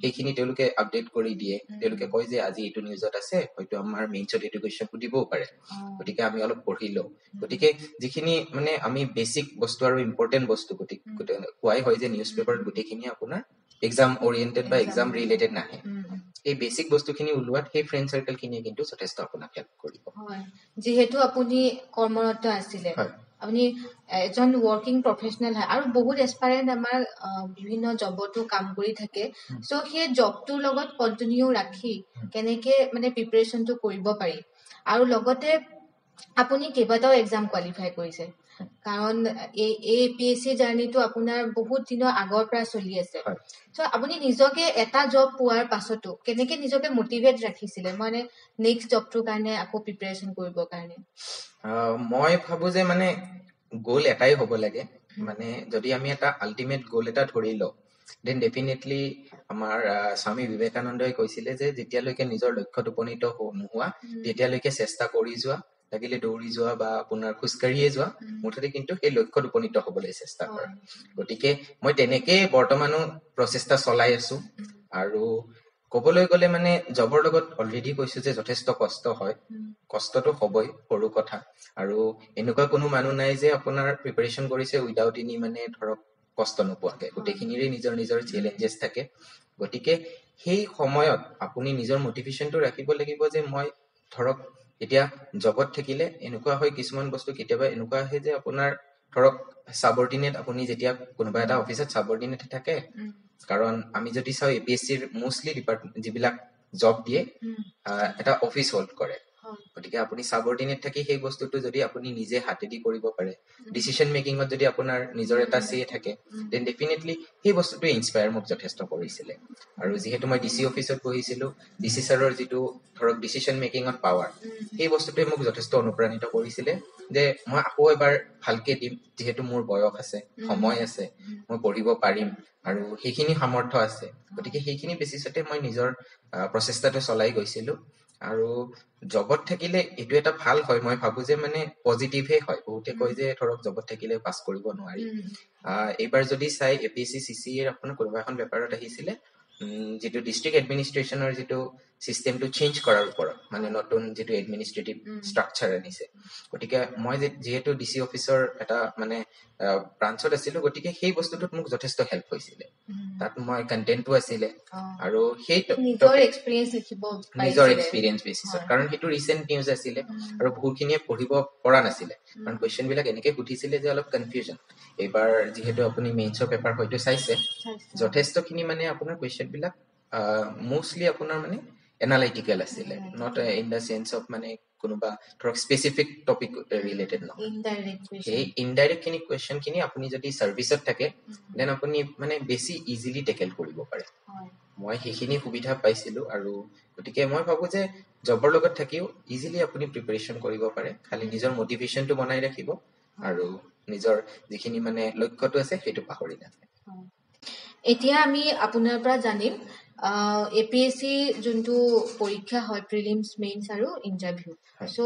সেইখিনি তেওঁলোকে আপডেট কৰি দিয়ে, তেওঁলোকে কয় যে আজি এইটো নিউজত আছে, হয়তো আমাৰ মেইনছত এইটো কুৱেশ্যন সুধিবও পাৰে, গতিকে আমি অলপ পঢ়ি লওঁ। গতিকে যিখিনি মানে আমি বেচিক বস্তু আৰু ইম্পৰ্টেণ্ট বস্তু, গতিকে কোৱাই হয় যে নিউজ পেপাৰত গোটেইখিনি আপোনাৰ এক্সাম অৰিয়েণ্টেড বা এক্সাম ৰিলেটেড নাহে, এই বেচিক বস্তুখিনি ওলোৱাত সেই ফ্ৰেণ্ড চাৰ্কেলখিনিয়ে কিন্তু যথেষ্ট আপোনাক হেল্প কৰিব। যিহেতু আপুনি কৰ্মৰত আছিলে, আপুনি এজন ৱৰ্কিং প্ৰফেচনেল হয়, আৰু বহুত এস্পাইৰেণ্ট আমাৰ বিভিন্ন জবতো কাম কৰি থাকে, চ' সেই জবটোৰ লগত কণ্টিনিউ ৰাখি কেনেকে মানে প্ৰিপাৰেচনটো কৰিব পাৰি। আৰু লগতে আপুনি কেইবাটাও এক্সাম কোৱালিফাই কৰিছে, কাৰণ এই APSC জাৰ্ণিটো আপোনাৰ বহুত দিনৰ আগৰ পৰা চলি আছে, চ' আপুনি নিজকে এটা জব পোৱাৰ পাছতো কেনেকে নিজকে মটিভেট ৰাখিছিলে মানে নেক্সট জবটোৰ কাৰণে আকৌ প্ৰিপাৰেচন কৰিবৰ কাৰণে? মই ভাবো যে মানে গ'ল এটাই হ'ব লাগে, মানে যদি আমি এটা আল্টিমেট গ'ল এটা ধৰি লওঁ দেন ডেফিনেটলি আমাৰ স্বামী বিবেকানন্দই কৈছিলে যে যেতিয়ালৈকে নিজৰ লক্ষ্যত উপনীত নোহোৱা তেতিয়ালৈকে চেষ্টা কৰি যোৱা, লাগিলে দৌৰি যোৱা বা আপোনাৰ খোজকাঢ়িয়ে যোৱা, মুঠতে কিন্তু সেই লক্ষ্যত উপনীত হ'বলৈ চেষ্টা কৰা। গতিকে মই তেনেকে বৰ্তমানো প্ৰচেষ্টা চলাই আছো। আৰু ক'বলৈ গ'লে মানে জবৰ লগত অলৰেডি কৈছো যে যথেষ্ট কষ্ট হয়, কষ্টটো হ'বই, সৰু কথা। আৰু এনেকুৱা কোনো মানুহ নাই যে আপোনাৰ প্ৰিপাৰেচন কৰিছে উইদাউট এনি মানে ধৰক কষ্ট নোপোৱাকে, গোটেইখিনিৰে নিজৰ নিজৰ চেলেঞ্জেছ থাকে। গতিকে সেই সময়ত আপুনি নিজৰ মটিভেশ্যনটো ৰাখিব লাগিব যে মই ধৰক এতিয়া জবত থাকিলে এনেকুৱা হয় কিছুমান বস্তু কেতিয়াবা এনেকুৱা আহে যে আপোনাৰ ধৰক সাবঅৰ্ডিনেট আপুনি যেতিয়া কোনোবা এটা অফিচত সাবঅৰ্ডিনেট থাকে কাৰণ আমি যদি চাওঁ এপিএসসিৰ মোষ্টলি ডিপাৰ্টমেণ্ট যিবিলাক জব দিয়ে এটা অফিচ হোল্ড কৰে গতিকে আপুনি সাবঅৰ্ডিনেট থাকি সেই বস্তুটো যদি আপুনি নিজে হাতেদি কৰিব পাৰে ডিসিশন মেকিংত যদি আপোনাৰ নিজৰ এটা সে থাকে দেন ডেফিনেটলি সেই বস্তুটোৱে ইনস্পায়াৰ মোক যথেষ্ট কৰিছিলে আৰু যিহেতু মই ডিসি অফিচত বহিছিলো ডিসি ছাৰৰ যিটো ধৰক ডিসিশন মেকিংত পাৱাৰ সেই বস্তুটোৱে মোক যথেষ্ট অনুপ্ৰাণিত কৰিছিলে যে মই আকৌ এবাৰ ভালকে দিম যেহেতু মোৰ বয়স আছে সময় আছে মই পঢ়িব পাৰিম আৰু সেইখিনি সামৰ্থ্য আছে গতিকে সেইখিনি বেচিছতে মই নিজৰ প্ৰচেষ্টাটো চলাই গৈছিলো আৰু জবত থাকিলে এইটো এটা ভাল হয় মই ভাবো যে মানে পজিটিভে হয় বহুতে কয় যে ধৰক জবত থাকিলে পাছ কৰিব নোৱাৰি এইবাৰ যদি চাই এপিএসসি সিসি এৰ আপোনাৰ কোনোবা এখন পেপাৰত আহিছিলে যেটো ডিস্ট্ৰিক্ট এডমিনিষ্ট্ৰেশ্যনৰ যেটো সিস্টেমটো চেঞ্জ কৰাৰ ওপৰত মানে নতুন যেটো এডমিনিষ্ট্ৰেটিভ ষ্ট্ৰাকচাৰ আনিছে গতিকে মই যেহেতু ডিসি অফিচৰ এটা মানে ব্ৰাঞ্চত আছিলো গতিকে সেই বস্তুটোত মোক যথেষ্ট হেল্প হৈছিলে তাত মই কন্টেন্টটো আছিলে আৰু সেই নিজৰ এক্সপেৰিয়েন্স লিখিব নিজৰ এক্সপেৰিয়েন্স বেচিছত কাৰণ সেইটো ৰিসেন্ট নিউজ আছিলে আৰু বহুতখিনিয়ে পঢ়িব পৰা নাছিলে কাৰণ কোৱেশ্চন বিলাক এনেকে সুধিছিলে যে অলপ কনফিউজন এবাৰ যেহেতু আপুনি মেইনছৰ পেপাৰ হয়তো চাইছে যথেষ্টখিনি মানে আপোনাৰ কোৱেশ্চন বিলাক মোষ্টলি আপোনাৰ মানে এনালাইটিকেল আছিলে not in the sense of মানে কোনোবা ধৰক স্পেসিফিক টপিক ৰিলেটেড নহয় এই ইনডাইৰেক্ট খিনি কোৱেশ্চন খিনি আপুনি যদি সাৰ্ভিসত থাকে দেন আপুনি মানে বেছি ইজিলি টেকেল কৰিব পাৰে মই সেইখিনি সুবিধা পাইছিলো আৰু গতিকে মই ভাবো যে জবৰ লগত থাকিও ইজিলি আপুনি প্ৰিপাৰেচন কৰিব পাৰে খালি নিজৰ মোটিভেশনটো বনাই ৰাখিব আৰু নিজৰ যিখিনি মানে লক্ষ্যটো আছে সেইটো পাহৰি নাযায় এতিয়া আমি আপোনাৰ পৰা জানিম এপিএসসি যোনটো পৰীক্ষা হয় প্ৰিলিমছ মেইনছ আৰু ইন্টাৰভিউ সো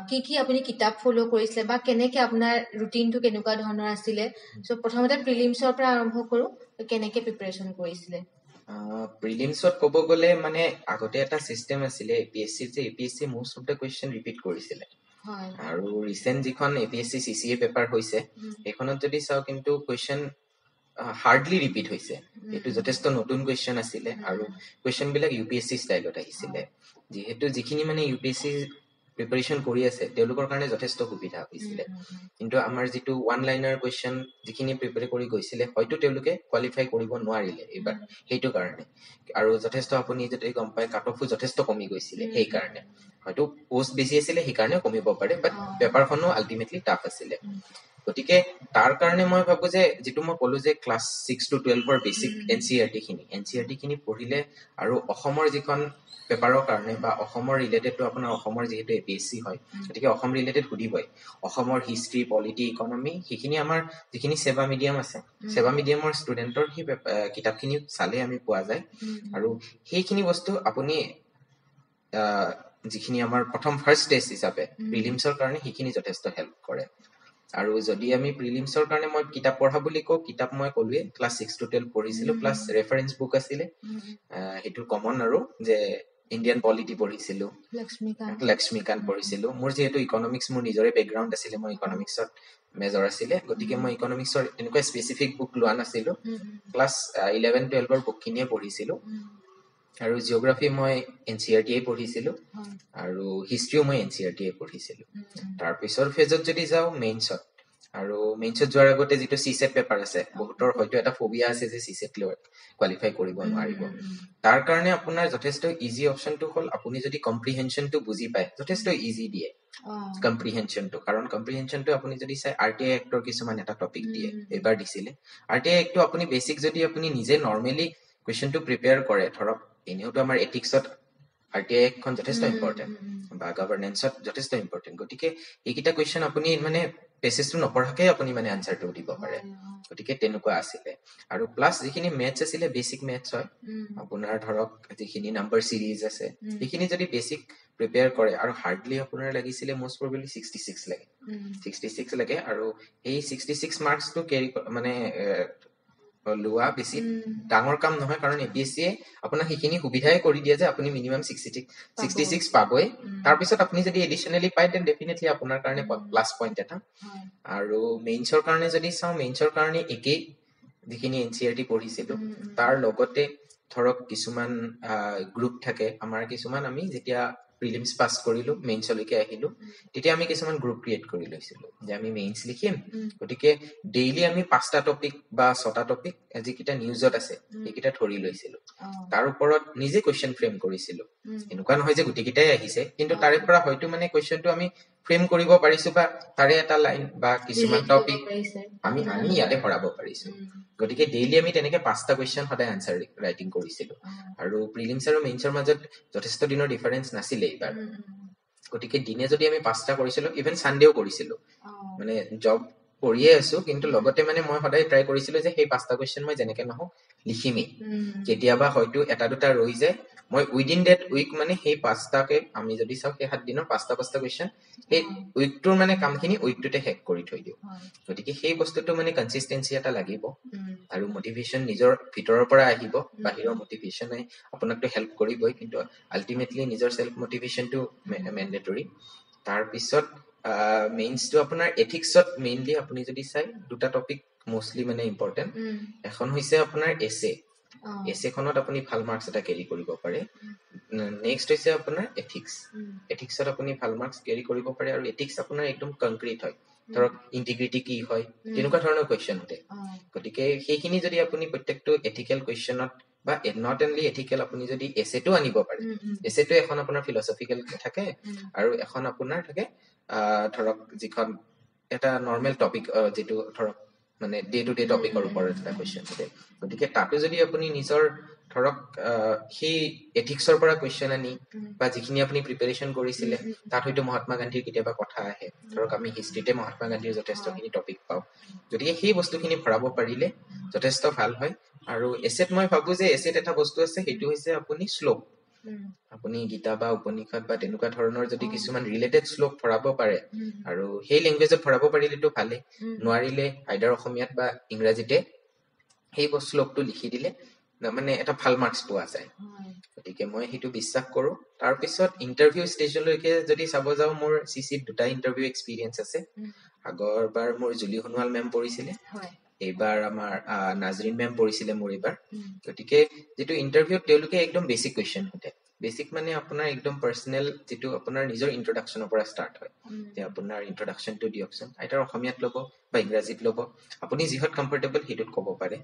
কি আপুনি কিতাপ ফলো কৰিছিলে বা কেনেকে আপোনাৰ ৰুটিনটো কেনেকুৱা ধৰণৰ আছিলে সো প্ৰথমতে প্ৰিলিমছৰ পৰা আৰম্ভ কৰো কেনেকে প্ৰিপাৰেচন কৰিছিলে প্ৰিলিমছত ক'ব গ'লে মানে আগতে এটা সিস্টেম আছিলে APS-C most of the question repeat কৰিছিলে আৰু ৰিসেন্ট যিখন এপিএসসি সিসিএ পেপাৰ হৈছে এইখনত যদি চাও কিন্তু কোৱেশ্চন হাৰ্ডলি ৰিপিট হৈছে এটো যথেষ্ট নতুন কোৱেশ্চন আছিলে আৰু কোৱেশ্চন বিলাক ইউপিএসসি ষ্টাইলত আহিছিলে যেহেতু যিখিনি মানে ইউপিএসসি প্ৰিপাৰেচন কৰি আছে তেওঁলোকৰ কাৰণে যথেষ্ট সুবিধা হৈছিলে কিন্তু আমাৰ যেটো ওৱান লাইনাৰ কোৱেশ্চন যিখিনি প্ৰিপেয়াৰ কৰি গৈছিলে হয়তো তেওঁলোকে কোৱালিফাই কৰিব নোৱাৰিলে এবাৰ হেতু কাৰণে আৰু যথেষ্ট আপুনি যদি গম পায় কাট অফো যথেষ্ট কমি গৈছিলে সেই কাৰণে হয়তো পোষ্ট বেছি আছিল সেই কাৰণে কমিব পাৰে বাট পেপাৰখনো আলটিমেটলি টাফ আছিল গতিকে তাৰ কাৰণে মই ভাবো যে যেটো মই কলো যে ক্লাছ 6 to 12 ৰ বেসিক এনসিইআৰটি খিনি পঢ়িলে আৰু অসমৰ যিখন পেপাৰৰ কাৰণে বা অসমৰ ৰিলেটেড টু আপোনাৰ অসমৰ যেহেতু এপিএসসি হয় গতিকে অসম ৰিলেটেড সুধিবই অসমৰ হিষ্ট্ৰি পলিটি ইকনমি সেইখিনি আমাৰ যিখিনি সেৱা মিডিয়াম আছে সেৱা মিডিয়ামৰ ষ্টুডেন্টৰ সেই কিতাপখিনি চালে আমি পোৱা যায় আৰু সেইখিনি বস্তু আপুনি যিখিনি আমাৰ প্ৰথম ফাৰ্স্ট টেষ্ট হিচাপে প্ৰিলিমছৰ কাৰণে সেইখিনি যথেষ্ট হেল্প কৰে আৰু যদি আমি প্ৰিলিমছৰ কাৰণে মই কিতাপ পঢ়া বুলি কও কিতাপ মই কলোৱে ক্লাছ 6 to 12 পঢ়িছিলো প্লাস ৰেফাৰেন্স বুক আছিলে হেতু কমন আৰু যে ইন্ডিয়ান পলিটি পঢ়িছিলো লক্ষ্মীকান্ত পঢ়িছিলো মোৰ যেহেতু ইকনমিক্স মোৰ নিজৰে বেকগ্ৰাউণ্ড আছিলে মই ইকনমিক্সত মেজৰ আছিলে গতিকে মই ইকনমিক্সৰ এনেকুৱা স্পেসিফিক বুক লোৱা নাছিলো ক্লাছ 11 12 ৰ বুকখিনিয়ে পঢ়িছিলো আৰু জিওগ্ৰাফি মই এনসিইআৰটি পঢ়িছিলো আৰু হিষ্ট্ৰিও মই এনসিইআৰটি পঢ়িছিলো তাৰ পিছৰ ফেজত যদি যাও মেইনছত আৰু মেইনছত যোৱাৰ আগতে যেটো সিসেট পেপাৰ আছে বহুতৰ হয়তো এটা ফোবিয়া আছে যে সিসেট লৈ কোৱালিফাই কৰিব নোৱাৰিব তাৰ কাৰণে আপোনাৰ যথেষ্ট ইজি অপচনটো হল আপুনি যদি কম্প্ৰিহেনশনটো বুজি পায় যথেষ্ট ইজি দিয়ে কম্প্ৰিহেনশনটো কাৰণ কম্প্ৰিহেনশনটো আপুনি যদি চাই আৰটিআই এক্টৰ কিছুমান এটা টপিক দিয়ে এবাৰ দিছিলে আৰটিআই এক্টটো আপুনি বেসিক যদি আপুনি নিজে নৰমালি কোৱেশ্চনটো প্ৰিপেয়াৰ কৰে ধৰক এনেওটো আমাৰ এথিক্সত আৰটিআই এখন যথেষ্ট ইম্পৰ্টেন্ট বা গভৰ্নেন্সত যথেষ্ট ইম্পৰ্টেন্ট গতিকে এইকিটা কোৱেশ্চন আপুনি মানে পেছেজটো নপঢ়াকে আপুনি মানে আনসাৰটো দিব পাৰে গতিকে তেনেকুৱা আছিলে আৰু প্লাস যিখিনি মেথছ আছিলে বেসিক মেথছ হয় আপোনাৰ ধৰক যিখিনি নাম্বাৰ সিৰিজ আছে এইখিনি যদি বেসিক প্ৰিপেয়াৰ কৰে আৰু হাৰ্ডলি আপোনাৰ লাগিছিলে মোষ্ট প্ৰবেবলি 66 লাগে 66 লাগে আৰু এই 66 মাৰ্কসটো কেৰি মানে লোৱা বেছি ডাঙৰ কাম নহয় কাৰণ এপিএসসিয়ে আপোনাক সেইখিনি সুবিধাই কৰি দিয়ে যে আপুনি মিনিমাম 66 পাবই তাৰ পিছত আপুনি যদি এডিশনালি পায় দেন ডেফিনেটলি আপোনাৰ কাৰণে প্লাস পইণ্ট এটা আৰু মেইনছৰ কাৰণে যদি চাও মেইনছৰ কাৰণে একেই যিখিনি এনসিইআৰটি পঢ়িছিলো তাৰ লগতে ধৰক কিছুমান গ্ৰুপ থাকে আমাৰ কিছুমান আমি যেতিয়া প্ৰিলিমছ পাছ কৰিলো মেইনছলৈকে আহিলো তেতিয়া আমি কিছুমান গ্ৰুপ ক্ৰিয়েট কৰি লৈছিলো যে আমি মেইনছ লিখিম গতিকে ডেইলি আমি 5টা টপিক বা 6টা টপিক যিকেইটা নিউজত আছে সেইকেইটা ধৰি লৈছিলো তাৰ ওপৰত নিজে কুৱেশ্যন ফ্ৰেম কৰিছিলো এনেকুৱা নহয় যে গোটেইকেইটাই আহিছে কিন্তু তাৰে পৰা হয়তো মানে কুৱেশ্যনটো আমি ফ্ৰেম কৰিব পাৰিছো বা তাৰে এটা লাইন বা কিছুমান টপিক আমি ইয়াতে ভৰাব পাৰিছো গতিকে ডেইলি আমি তেনেকে 5টা কুৱেশ্যন সদায় আনসাৰ ৰাইটিং কৰিছিলো আৰু প্ৰিলিমছ আৰু মেইনছৰ মাজত যথেষ্ট দিনৰ ডিফাৰেন্স নাছিলে এইবাৰ গতিকে দিনে যদি আমি 5টা কৰিছিলো ইভেন সানডেও কৰিছিলো মানে জব কৰিয়ে আছো কিন্তু লগতে মানে মই সদায় ট্ৰাই কৰিছিলো যে সেই 5টা কুৱেশ্যন মই যেনেকে নহওক লিখিমেই কেতিয়াবা হয়তো এটা দুটা ৰৈ যায় মই উইদিন ডেট উইক মানে সেই 5টাকে আমি যদি চাওঁ সেই 7 দিনৰ 5টা কুৱেশ্যন সেই উইকটোৰ মানে কামখিনি উইকটোতে শেষ কৰি থৈ দিওঁ গতিকে সেই বস্তুটো মানে কনসিষ্টেন্সি এটা লাগিব আৰু মটিভেশ্যন নিজৰ ভিতৰৰ পৰা আহিব বাহিৰৰ মটিভেশ্যনে আপোনাকতো হেল্প কৰিবই কিন্তু আল্টিমেটলি নিজৰ সেল্ফ মটিভেশ্যনটো মেন্ডেটৰী তাৰপিছত মেইনছটো আপোনাৰ এথিক্সত মেইনলি আপুনি যদি চাই দুটা টপিক মোষ্টলি মানে ইম্পৰ্টেণ্ট এখন হৈছে আপোনাৰ এছেখনত আপুনি ভাল মাৰ্কছ এটা কেৰি কৰিব পাৰে নেক্সট হৈছে আপোনাৰ এথিক্সত আপুনি ভাল মাৰ্কছ কেৰি কৰিব পাৰে আৰু এথিক্স আপোনাৰ একদম কনক্ৰিট হয় ধৰক ইন্টিগ্ৰিটি কি হয় তেনেকুৱা ধৰণৰ কুৱেশ্যন উঠে গতিকে সেইখিনি যদি আপুনি প্ৰত্যেকটো এথিকেল কুৱেশ্যনত বা নট অনলি এথিকেল আপুনি যদি এছেটো আনিব পাৰে এছেটো এখন আপোনাৰ ফিলচফিকেল থাকে আৰু এখন আপোনাৰ থাকে ধৰক যিখন এটা নৰ্মেল টপিক যেটো ধৰক মানে ডে টু ডে টপিকৰ ওপৰত এটা কুৱেশ্যন থাকে গতিকে তাতো যদি আপুনি নিজৰ ধৰক সেই এথিক্সৰ পৰা কুৱেশ্যন আনি বা যিখিনি আপুনি প্ৰিপাৰেচন কৰিছিলে তাত হয়তো মহাত্মা গান্ধীৰ কেতিয়াবা কথা আহে ধৰক আমি হিষ্ট্ৰীতে মহাত্মা গান্ধীৰ যথেষ্টখিনি টপিক পাওঁ গতিকে সেই বস্তুখিনি ভৰাব পাৰিলে যথেষ্ট ভাল হয় আৰু এছেট মই ভাবো যে এছেট এটা বস্তু আছে সেইটো হৈছে আপুনি শ্লোক আপুনি গীতা বা উপনিষদ বা তেনেকুৱা ধৰণৰ যদি কিছুমান ৰিলেটেড শ্লোক ভৰাব পাৰে আৰু সেই লেংগুৱেজত ভৰাব পাৰিলেতো ভালেই নোৱাৰিলে আইদাৰ অসমীয়াত বা ইংৰাজীতে সেই শ্লোকটো লিখি দিলে মানে এটা ভাল মাৰ্কছ পোৱা যায় গতিকে মই সেইটো বিশ্বাস কৰো তাৰপিছত ইণ্টাৰভিউ ষ্টেজলৈকে যদি চাব যাওঁ মোৰ চিচিত দুটা ইণ্টাৰভিউ এক্সপিৰিয়েঞ্চ আছে আগৰবাৰ মোৰ জুলি সোণোৱাল মেম পৰিছিলে এইবাৰ আমাৰ নাজৰিন মেম পৰিছিলে মোৰ এইবাৰ গতিকে যিটো ইণ্টাৰভিউত তেওঁলোকে একদম বেছিক কুৱেশ্যন সোধে বেছিক মানে আপোনাৰ একদম পাৰ্চনেল যিটো আপোনাৰ নিজৰ ইন্ট্ৰডাকশ্যনৰ পৰা ষ্টাৰ্ট হয় যে আপোনাৰ ইন্ট্ৰডাকশ্যনটো দিয়কচোন আইদাৰ অসমীয়াত ল'ব বা ইংৰাজীত ল'ব আপুনি যিহত কমফৰ্টেবল সেইটোত ক'ব পাৰে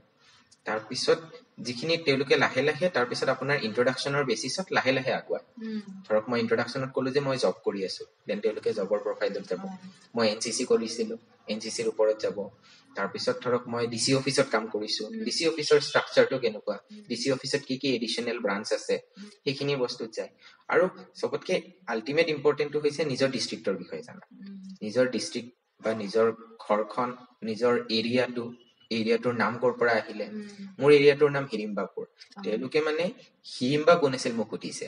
তাৰপিছত যিখিনি তেওঁলোকে লাহে লাহে তাৰপিছত আপোনাৰ ইন্ট্ৰডাকশ্যনৰ বেচিছত লাহে লাহে আগুৱায় ধৰক মই ইন্ট্ৰডাকশ্যনত ক'লো যে মই জব কৰি আছো দেন তেওঁলোকে জবৰ প্ৰফাইলত যাব মই এনচিচি কৰিছিলো এনচিচিৰ ওপৰত যাব তাৰপিছত ধৰক মই ডিচি অফিচত কাম কৰিছো ডিচি অফিচৰ ষ্ট্ৰাকচাৰটো কেনেকুৱা ডিচি অফিচত কি কি এডিশ্যনেল ব্ৰাঞ্চ আছে সেইখিনি বস্তুত যায় আৰু চবতকে আল্টিমেট ইম্পৰ্টেণ্টটো হৈছে নিজৰ ডিষ্ট্ৰিক্টৰ বিষয়ে জানা নিজৰ ডিষ্ট্ৰিক্ট বা নিজৰ ঘৰখন নিজৰ এৰিয়াটোৰ নাম ক'ৰ পৰা আহিলে মোৰ এৰিয়াটোৰ নাম হিৰিম্বাপুৰ তেওঁলোকে মানে হিৰিম্বা কোন আছিল মোক সুধিছে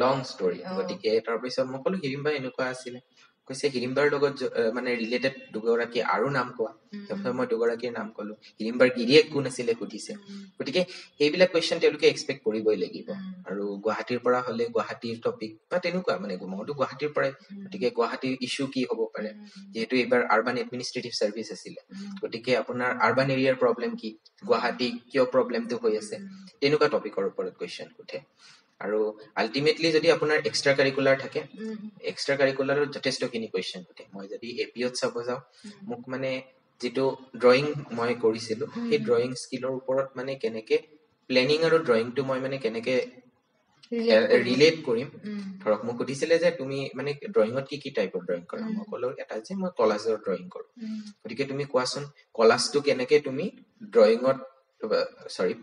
লং ষ্টৰী গতিকে তাৰপিছত মই ক'লো হিৰিম্বা এনেকুৱা আছিলে কৈছে হিৰিম্বাৰ লগত মানে ৰিলেটেড দুগৰাকী আৰু নাম কোৱা তাৰপিছত মই দুগৰাকীৰ নাম ক'লো হিৰিম্বাৰ গিৰিয়েক কোন আছিলে সুধিছে গতিকে সেইবিলাক কুৱেশ্যন তেওঁলোকে এক্সপেক্ট কৰিবই লাগিব আৰু গুৱাহাটীৰ পৰা হলে গুৱাহাটীৰ টপিক বা তেনেকুৱা মানে মইতো গুৱাহাটীৰ পৰাই গতিকে গুৱাহাটীৰ ইছ্যু কি হ'ব পাৰে যিহেতু এইবাৰ আৰবান এডমিনিষ্ট্ৰেটিভ চাৰ্ভিচ আছিলে গতিকে আপোনাৰ আৰবান এৰিয়াৰ প্ৰব্লেম কি গুৱাহাটী কিয় প্ৰব্লেমটো হৈ আছে তেনেকুৱা টপিকৰ ওপৰত কুৱেশ্যন সোধে আৰু আল্টিমেটলি যদি আপোনাৰ এক্সট্ৰা কাৰিকুলাৰ থাকে এক্সট্ৰা কাৰিকুলাৰত যথেষ্টখিনি কুৱেশ্যন সোধে মই যদি এপিঅত চাব যাওঁ মোক মানে যিটো ড্ৰয়িং মই কৰিছিলো সেই ড্ৰয়িং স্কিলৰ ওপৰত মানে কেনেকে প্লেনিং আৰু ড্ৰয়িংটো মই মানে কেনেকে ৰিলেট কৰিম ধৰক মোক সুধিছিলে যে তুমি মানে ড্ৰয়িঙত কি কি টাইপৰ ড্ৰয়িং কৰা মই ক'লো এটা যে মই কলাজৰ ড্ৰয়িং কৰো গতিকে তুমি কোৱাচোন কলাজটো কেনেকে তুমি ড্ৰয়িঙত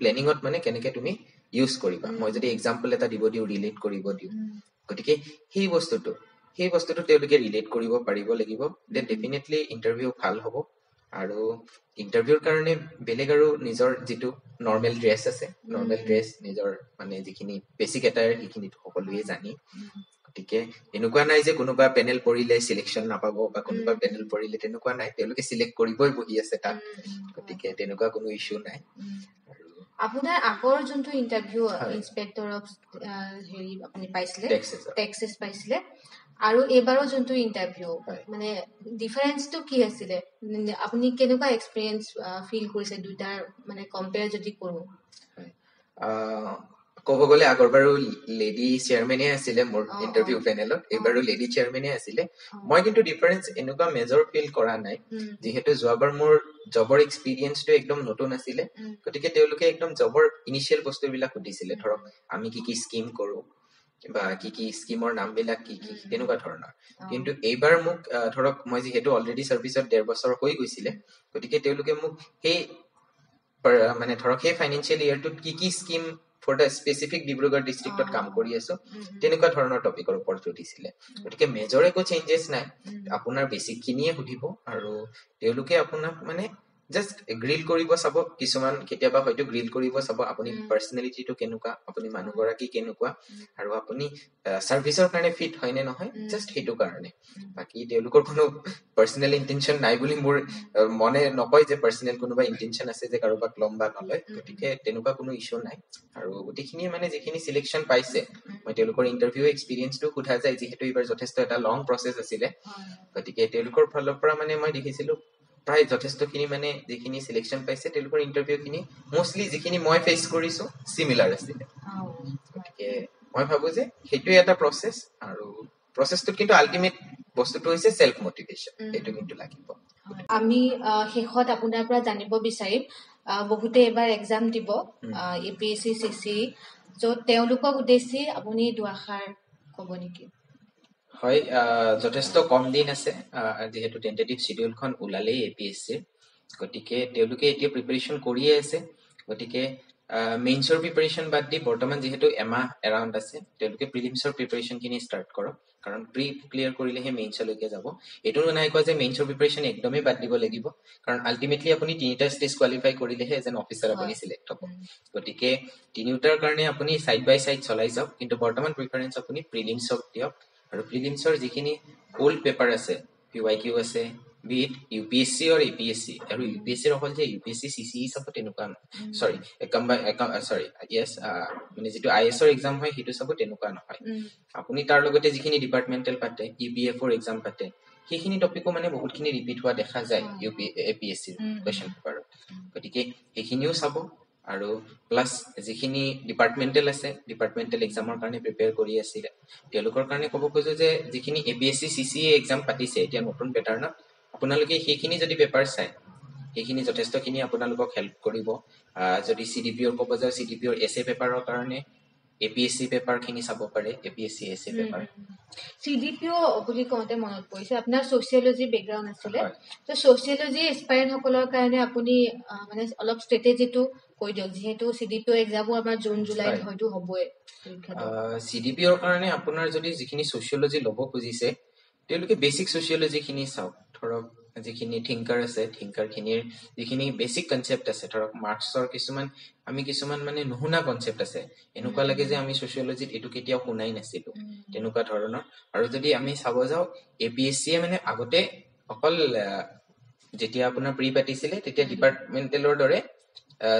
প্লেনিঙত মানে কেনেকে তুমি ইউজ কৰিবা মই যদি এক্সাম্পল এটা দিব দিওঁ ৰিলেট কৰিব দিওঁ গতিকে সেই বস্তুটো তেওঁলোকে ৰিলেট কৰিব পাৰিব লাগিব দেন ডেফিনেটলি ইণ্টাৰভিউ ভাল হ'ব আৰু ইণ্টাৰভিউৰ কাৰণে বেলেগ আৰু নিজৰ যিটো নৰ্মেল ড্ৰেছ আছে নৰ্মেল ড্ৰেছ নিজৰ মানে যিখিনি বেছিক এটায়াৰ সেইখিনি সকলোৱে জানি গতিকে এনেকুৱা নাই যে কোনোবা পেনেল পৰিলে চিলেকশ্যন নাপাব বা কোনোবা পেনেল পৰিলে তেনেকুৱা নাই তেওঁলোকে চিলেক্ট কৰিবই বহি আছে তাত গতিকে তেনেকুৱা কোনো ইছ্যু নাই আপোনাৰ আগৰ যোনটো ইণ্টাৰভিউ ইন্সপেক্টৰ অফ হেৰি আপুনি পাইছিলে টেক্সেছ পাইছিলে আৰু এবাৰৰ যোনটো ইণ্টাৰভিউ মানে ডিফাৰেন্সটো কি আছিলে আপুনি কেনেকুৱা এক্সপিৰিয়েঞ্চ ফিল কৰিছে দুটাৰ মানে কম্পেয়াৰ যদি কৰো ক'ব গ'লে আগৰবাৰো লেডি চেয়াৰমেনে আছিলে মোৰ ইণ্টাৰভিউ পেনেলত, এইবাৰো লেডি চেয়াৰমেনে আছিলে। মই কিন্তু ডিফাৰেঞ্চ এনেকুৱা মেজৰ ফিল কৰা নাই, যিহেতু যোৱাবাৰ মোৰ জবৰ এক্সপিৰিয়েঞ্চটো একদম নতুন আছিলে, গতিকে তেওঁলোকে একদম জবৰ ইনিচিয়েল বস্তুবিলাক সুধিছিলে, ধৰক আমি কি কি স্কিম কৰো বা কি কি স্কিমৰ নামবিলাক কি কি তেনেকুৱা ধৰণৰ। কিন্তু এইবাৰ মোক ধৰক মই যিহেতু অলৰেডি চাৰ্ভিচত 1.5 বছৰ হৈ গৈছিলে, গতিকে তেওঁলোকে মোক সেই মানে ধৰক সেই ফাইনেন্সিয়েল ইয়েৰটোত কি কি scheme for the specific Dibrugarh ডিষ্ট্ৰিক্টত কাম কৰি আছো তেনেকুৱা ধৰণৰ টপিকৰ ওপৰত সুধিছিলে। গতিকে মেজৰ একো চেঞ্জেছ নাই, আপোনাৰ বেছিক খিনিয়ে সুধিব আৰু তেওঁলোকে আপোনাক মানে জাষ্ট গ্ৰিল কৰিব চাব, কিছুমান কেতিয়াবা হয়তো গ্ৰিল কৰিব চাব আপুনি পাৰ্চনেলিটিটো কেনেকুৱা, আপুনি মানুহগৰাকী কেনেকুৱা আৰু আপুনি চাৰ্ভিচৰ কাৰণে ফিট হয় নে নহয়, জাষ্ট সেইটো কাৰণে। বাকী তেওঁলোকৰ কোনো পাৰ্চনেল ইণ্টেনশ্যন নাই বুলি মোৰ মনে নকয় যে পাৰ্চনেল কোনোবা ইণ্টেনশ্যন আছে যে কাৰোবাক ল'ম বা নলয়, গতিকে তেনেকুৱা কোনো ইছ্যু নাই। আৰু গোটেইখিনিয়ে মানে যিখিনি চিলেকশ্যন পাইছে, মই তেওঁলোকৰ ইণ্টাৰভিউ এক্সপিৰিয়েঞ্চটো সোধা যায়, যিহেতু এইবাৰ যথেষ্ট এটা লং প্ৰচেছ আছিলে, গতিকে তেওঁলোকৰ ফালৰ পৰা মানে মই দেখিছিলো প্ৰায় যথেষ্টখিনি মানে যিখিনি চিলেকশ্যন পাইছে তেওঁলোকৰ ইণ্টাৰভিউখিনি মষ্টলি যিখিনি মই ফেচ কৰিছো চিমিলাৰ আছিলে। গতিকে মই ভাবো যে সেইটোৱে এটা প্ৰচেছ, আৰু প্ৰচেছটোত কিন্তু আল্টিমেট বস্তুটো হৈছে চেল্ফ মটিভেশ্যন, সেইটো কিন্তু লাগিব। আমি শেষত আপোনাৰ পৰা জানিব বিচাৰিম, বহুতে এবাৰ এক্সাম দিব APSC CC, চ' তেওঁলোকক উদ্দেশ্যি আপুনি দুআষাৰ ক'ব নেকি? হয়, যথেষ্ট কম দিন আছে, যিহেতু টেন্টেটিভ শিডিউলখন ওলালেই APSCৰ, গতিকে তেওঁলোকে এতিয়া প্ৰিপাৰেশ্যন কৰিয়ে আছে। গতিকে মেইনছৰ প্ৰিপাৰেশ্যন বাদ দি বৰ্তমান যিহেতু এমাহ এৰাউণ্ড আছে, তেওঁলোকে প্ৰিলিমছৰ প্ৰিপাৰেশ্যনখিনি ষ্টাৰ্ট কৰক, কাৰণ প্ৰি ক্লিয়াৰ কৰিলেহে মেইনছলৈকে যাব। এইটো নাই কোৱা যে মেইনছৰ প্ৰিপাৰেশ্যন একদমেই বাদ দিব লাগিব, কাৰণ আল্টিমেটলি আপুনি 3টা ষ্টেজ কোৱালিফাই কৰিলেহে এজ এন অফিচাৰ আপুনি চিলেক্ট হ'ব। গতিকে 3টাৰ কাৰণে আপুনি চাইড বাই চাইড চলাই যাওক, কিন্তু বৰ্তমান প্ৰিফাৰেঞ্চ আপুনি প্ৰিলিমছক দিয়ক। আৰু প্ৰিলিমছৰ যিখিনি ওল্ড পেপাৰ আছে, PYQ আছে, be it UPSC or APSC, আৰু UPSCৰ অকল যে UPSC CCE চাব তেনেকুৱা মানে যিটো IS-ৰ এক্সাম হয় সেইটো চাব তেনেকুৱা নহয়। আপুনি তাৰ লগতে যিখিনি ডিপাৰ্টমেণ্টেল পাতে, EPF-ৰ এক্সাম পাতে, সেইখিনি টপিকো মানে বহুতখিনি ৰিপিট হোৱা দেখা যায় APSCৰ কুৱেশ্যন পেপাৰত। গতিকে সেইখিনিও চাব, আৰু প্লাছ যিখিনি ডিপাৰ্টমেণ্টেল আছে, ডিপাৰ্টমেণ্টেল এক্সামৰ কাৰণে প্ৰিপেয়াৰ কৰি আছিলে, তেওঁলোকৰ কাৰণে ক'ব খোজো যে যিখিনি APSC CCA এক্সাম পাতিছে এতিয়া নতুন পেটাৰ্ণত, আপোনালোকে সেইখিনি যদি পেপাৰ চায়, সেইখিনি যথেষ্টখিনি আপোনালোকক হেল্প কৰিব। যদি CDPOৰ ক'ব যাওঁ, CDPOৰ essay পেপাৰৰ কাৰণে APSC পেপাৰখিনি চাব পাৰে, APSC essay পেপাৰ। CDPO বুলি কওঁতে মনত পৰিছে আপোনাৰ ছচিয়লজি বেকগ্ৰাউণ্ড আছিলে, তো ছচিয়লজি এস্পাইৰেণ্ট সকলৰ কাৰণে আপুনি মানে অলপ ষ্ট্ৰেটেজিটো কৈ দিয়ক, যিহেতু CDPO এক্সামো আমাৰ জুন জুলাইত হয়তো হ'বই। CDPOৰ কাৰণে আপোনাৰ যদি যিখিনি ছচিয়লজি ল'ব খুজিছে, তেওঁলোকে বেচিক ছচিয়লজিখিনি চাওক। ধৰক যিখিনি থিংকাৰ আছে, থিংকাৰখিনিৰ যিখিনি বেচিক কনচেপ্ট আছে, ধৰক মাৰ্কছৰ কিছুমান মানে নুশুনা কনচেপ্ট আছে, এনেকুৱা লাগে যে আমি ছচিয়লজিত এইটো কেতিয়াও শুনাই নাছিলো, তেনেকুৱা ধৰণৰ। আৰু যদি আমি চাব যাওঁ, APSCয়ে মানে আগতে অকল যেতিয়া আপোনাৰ প্ৰি পাতিছিলে তেতিয়া ডিপাৰ্টমেণ্টেলৰ দৰে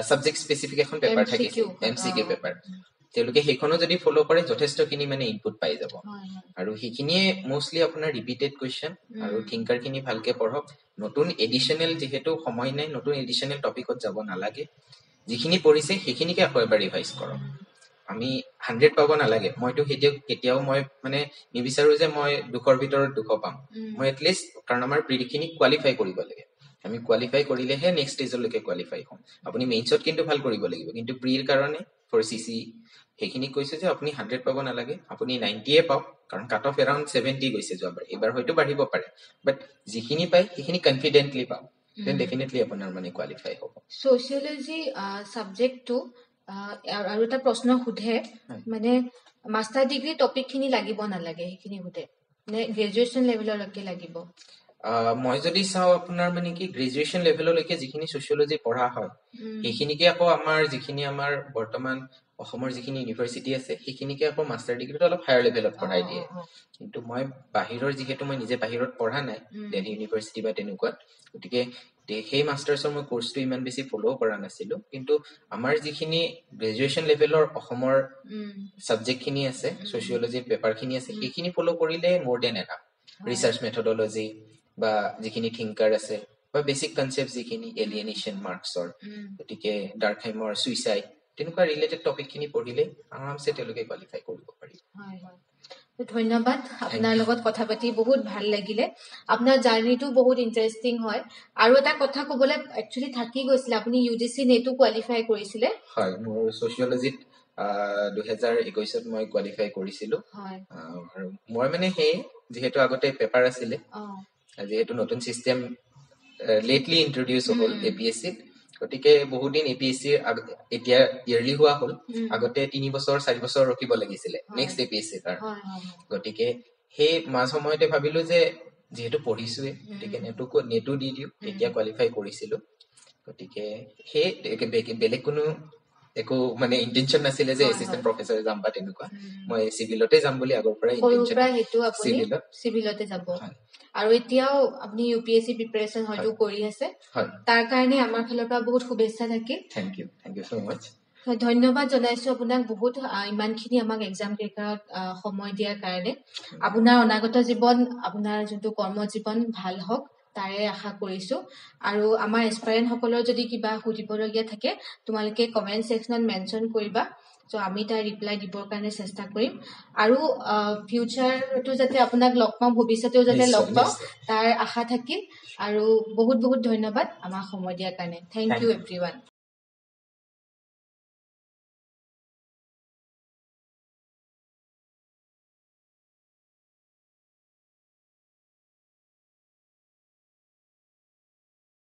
ছাবজেক্ট স্পেচিফিক এখন পেপাৰ থাকিছিল, MCQ পেপাৰ। তেওঁলোকে সেইখনো যদি ফ'ল' কৰে যথেষ্টখিনি মানে ইনপুট পাই যাব, আৰু সেইখিনিয়ে মষ্টলি আপোনাৰ ৰিপিটেড কুৱেশ্যন। আৰু থিংকাৰখিনি ভালকে পঢ়ক, নতুন এডিশ্যনেল যিহেতু সময় নাই, নতুন এডিশ্যনেল টপিকত যাব নালাগে, যিখিনি পঢ়িছে সেইখিনিকে আকৌ এবাৰ ৰিভাইজ কৰক। আমি 100 পাব নালাগে, মইতো কেতিয়াও মই মানে নিবিচাৰো যে মই 200ৰ ভিতৰত 200 পাম, মই এটলিষ্ট, কাৰণ আমাৰ প্ৰিখিনি কোৱালিফাই কৰিব লাগে, আমি কোৱালিফাই কৰিলেহে নেক্সট ষ্টেজলৈকে কোৱালিফাই হ'ম। আপুনি মেইনছত কিন্তু ভাল কৰিব লাগিব, কিন্তু প্ৰিৰ কাৰণে ফৰ CC সেইখিনি কৈছো যে আপুনি 100 পাব নালাগে, আপুনি 90 পাওক, কাৰণ কাট অফ এৰাউণ্ড 70 গৈছে যোৱাবাৰ, এইবাৰ হয়তো বাঢ়িব পাৰে, বাট যিখিনি পায় সেইখিনি কনফিডেণ্টলি পাওক, দেন ডেফিনেটলি আপোনাৰ মানে কোৱালিফাই হ'ব। ছচিয়লজি ছাবজেক্টটো আৰু এটা প্ৰশ্ন সোধে, মানে মাষ্টাৰ ডিগ্ৰী টপিকখিনি লাগিব নালাগে, সেইখিনি সোধে নে গ্ৰেজুৱেশ্যন লেভেললৈকে লাগিব? মই যদি চাওঁ আপোনাৰ মানে কি গ্ৰেজুৱেশ্যন লেভেললৈকে যিখিনি ছচিয়লজি পঢ়া হয়, সেইখিনিকে আকৌ যিখিনি আমাৰ বৰ্তমান অসমৰ যিখিনি ইউনিভাৰ্চিটি আছে, সেইখিনিকে আকৌ মাষ্টাৰ ডিগ্ৰীটো অলপ হায়াৰ লেভেলত পঢ়াই দিয়ে। কিন্তু মই বাহিৰৰ, যিহেতু মই নিজে বাহিৰত পঢ়া নাই, দিল্লী ইউনিভাৰ্চিটি বা তেনেকুৱাত, গতিকে সেই মাষ্টাৰ্ছৰ মই কৰ্চটো ইমান বেছি ফ'ল' কৰা নাছিলো। কিন্তু আমাৰ যিখিনি গ্ৰেজুৱেশ্যন লেভেলৰ অসমৰ ছাবজেক্টখিনি আছে, ছচিয়লজিৰ পেপাৰখিনি আছে, সেইখিনি ফ'ল' কৰিলে মোৰ দেন এনাফ। ৰিচাৰ্চ মেথডলজি বা যিখিনি থিংকাৰ আছে, বা বেচিক কনচেপ্ট যিখিনি এলিয়েনেশ্যন মাৰ্কছৰ, গতিকে ডাৰ্কহাইমৰ, ছুইচাইড, তেনেকুৱা ৰিলেটেড টপিকখিনি পঢ়িলে আৰামছে তেওঁলোকে কোৱালিফাই কৰিব পাৰিব। হয় হয়, ধন্যবাদ। আপোনাৰ লগত কথা পাতি বহুত ভাল লাগিলে। আপোনাৰ জাৰ্নিটো বহুত ইণ্টাৰেষ্টিং হয়। আৰু এটা কথা ক'বলৈ একচুৱেলি থাকি গৈছিলে, আপুনি UGC নেটো কোৱালিফাই কৰিছিলে। হয়, মোৰ ছচিয়লজিত 2021ত মই কোৱালিফাই কৰিছিলো। হয়, আৰু মই মানে যিহেতু আগতে পেপাৰ আছিলে, যিহেতু নতুন চিষ্টেম লেটলি ইন্ট্ৰডিউচ হ'ল APSC, গতিকে বহুত দিন APSC এতিয়া ইয়াৰলি হোৱা হ'ল। আগতে 3 বছৰ 4 বছৰ ৰখিব লাগিছিলে নেক্সট APSC কাৰণে। গতিকে সেই মাজ সময়তে ভাবিলো যে যিহেতু পঢ়িছোৱে, গতিকে নেটো দি দিওঁ, তেতিয়া কোৱালিফাই কৰিছিলো। গতিকে বেলেগ কোনো একো মানে ইন্টেনচন নাছিলে যে এচিষ্টেণ্ট প্ৰফেচৰ যাম বা তেনেকুৱা। মই চিভিলতে যাম বুলি আগৰ পৰাই ইন্টেনচন, চিভিলতে যাব। আৰু এতিয়াও আপুনি UPSC প্ৰিপাৰেচন হয়তো কৰি আছে, তাৰ কাৰণে আমাৰ ফালৰ পৰা বহুত শুভেচ্ছা থাকিল। থেংক ইউ সো মাচ। ধন্যবাদ জনাইছো আপোনাক বহুত, ইমানখিনি আমাক এক্সাম পেপাৰত সময় দিয়াৰ কাৰণে। আপোনাৰ অনাগত জীৱন, আপোনাৰ যোনটো কৰ্মজীৱন ভাল হওক তাৰে আশা কৰিছো। আৰু আমাৰ এছপাইৰেণ্ট সকলৰ যদি কিবা সুধিবলগীয়া থাকে তোমালোকে কমেণ্ট ছেকশ্যনত মেনশ্যন কৰিবা, চ' আমি তাৰ ৰিপ্লাই দিবৰ কাৰণে চেষ্টা কৰিম। আৰু ফিউচাৰটো যাতে আপোনাক লগ পাওঁ, ভৱিষ্যতেও যাতে লগ পাওঁ তাৰ আশা থাকিল। আৰু বহুত বহুত ধন্যবাদ আমাক সময় দিয়াৰ কাৰণে। Thank you everyone.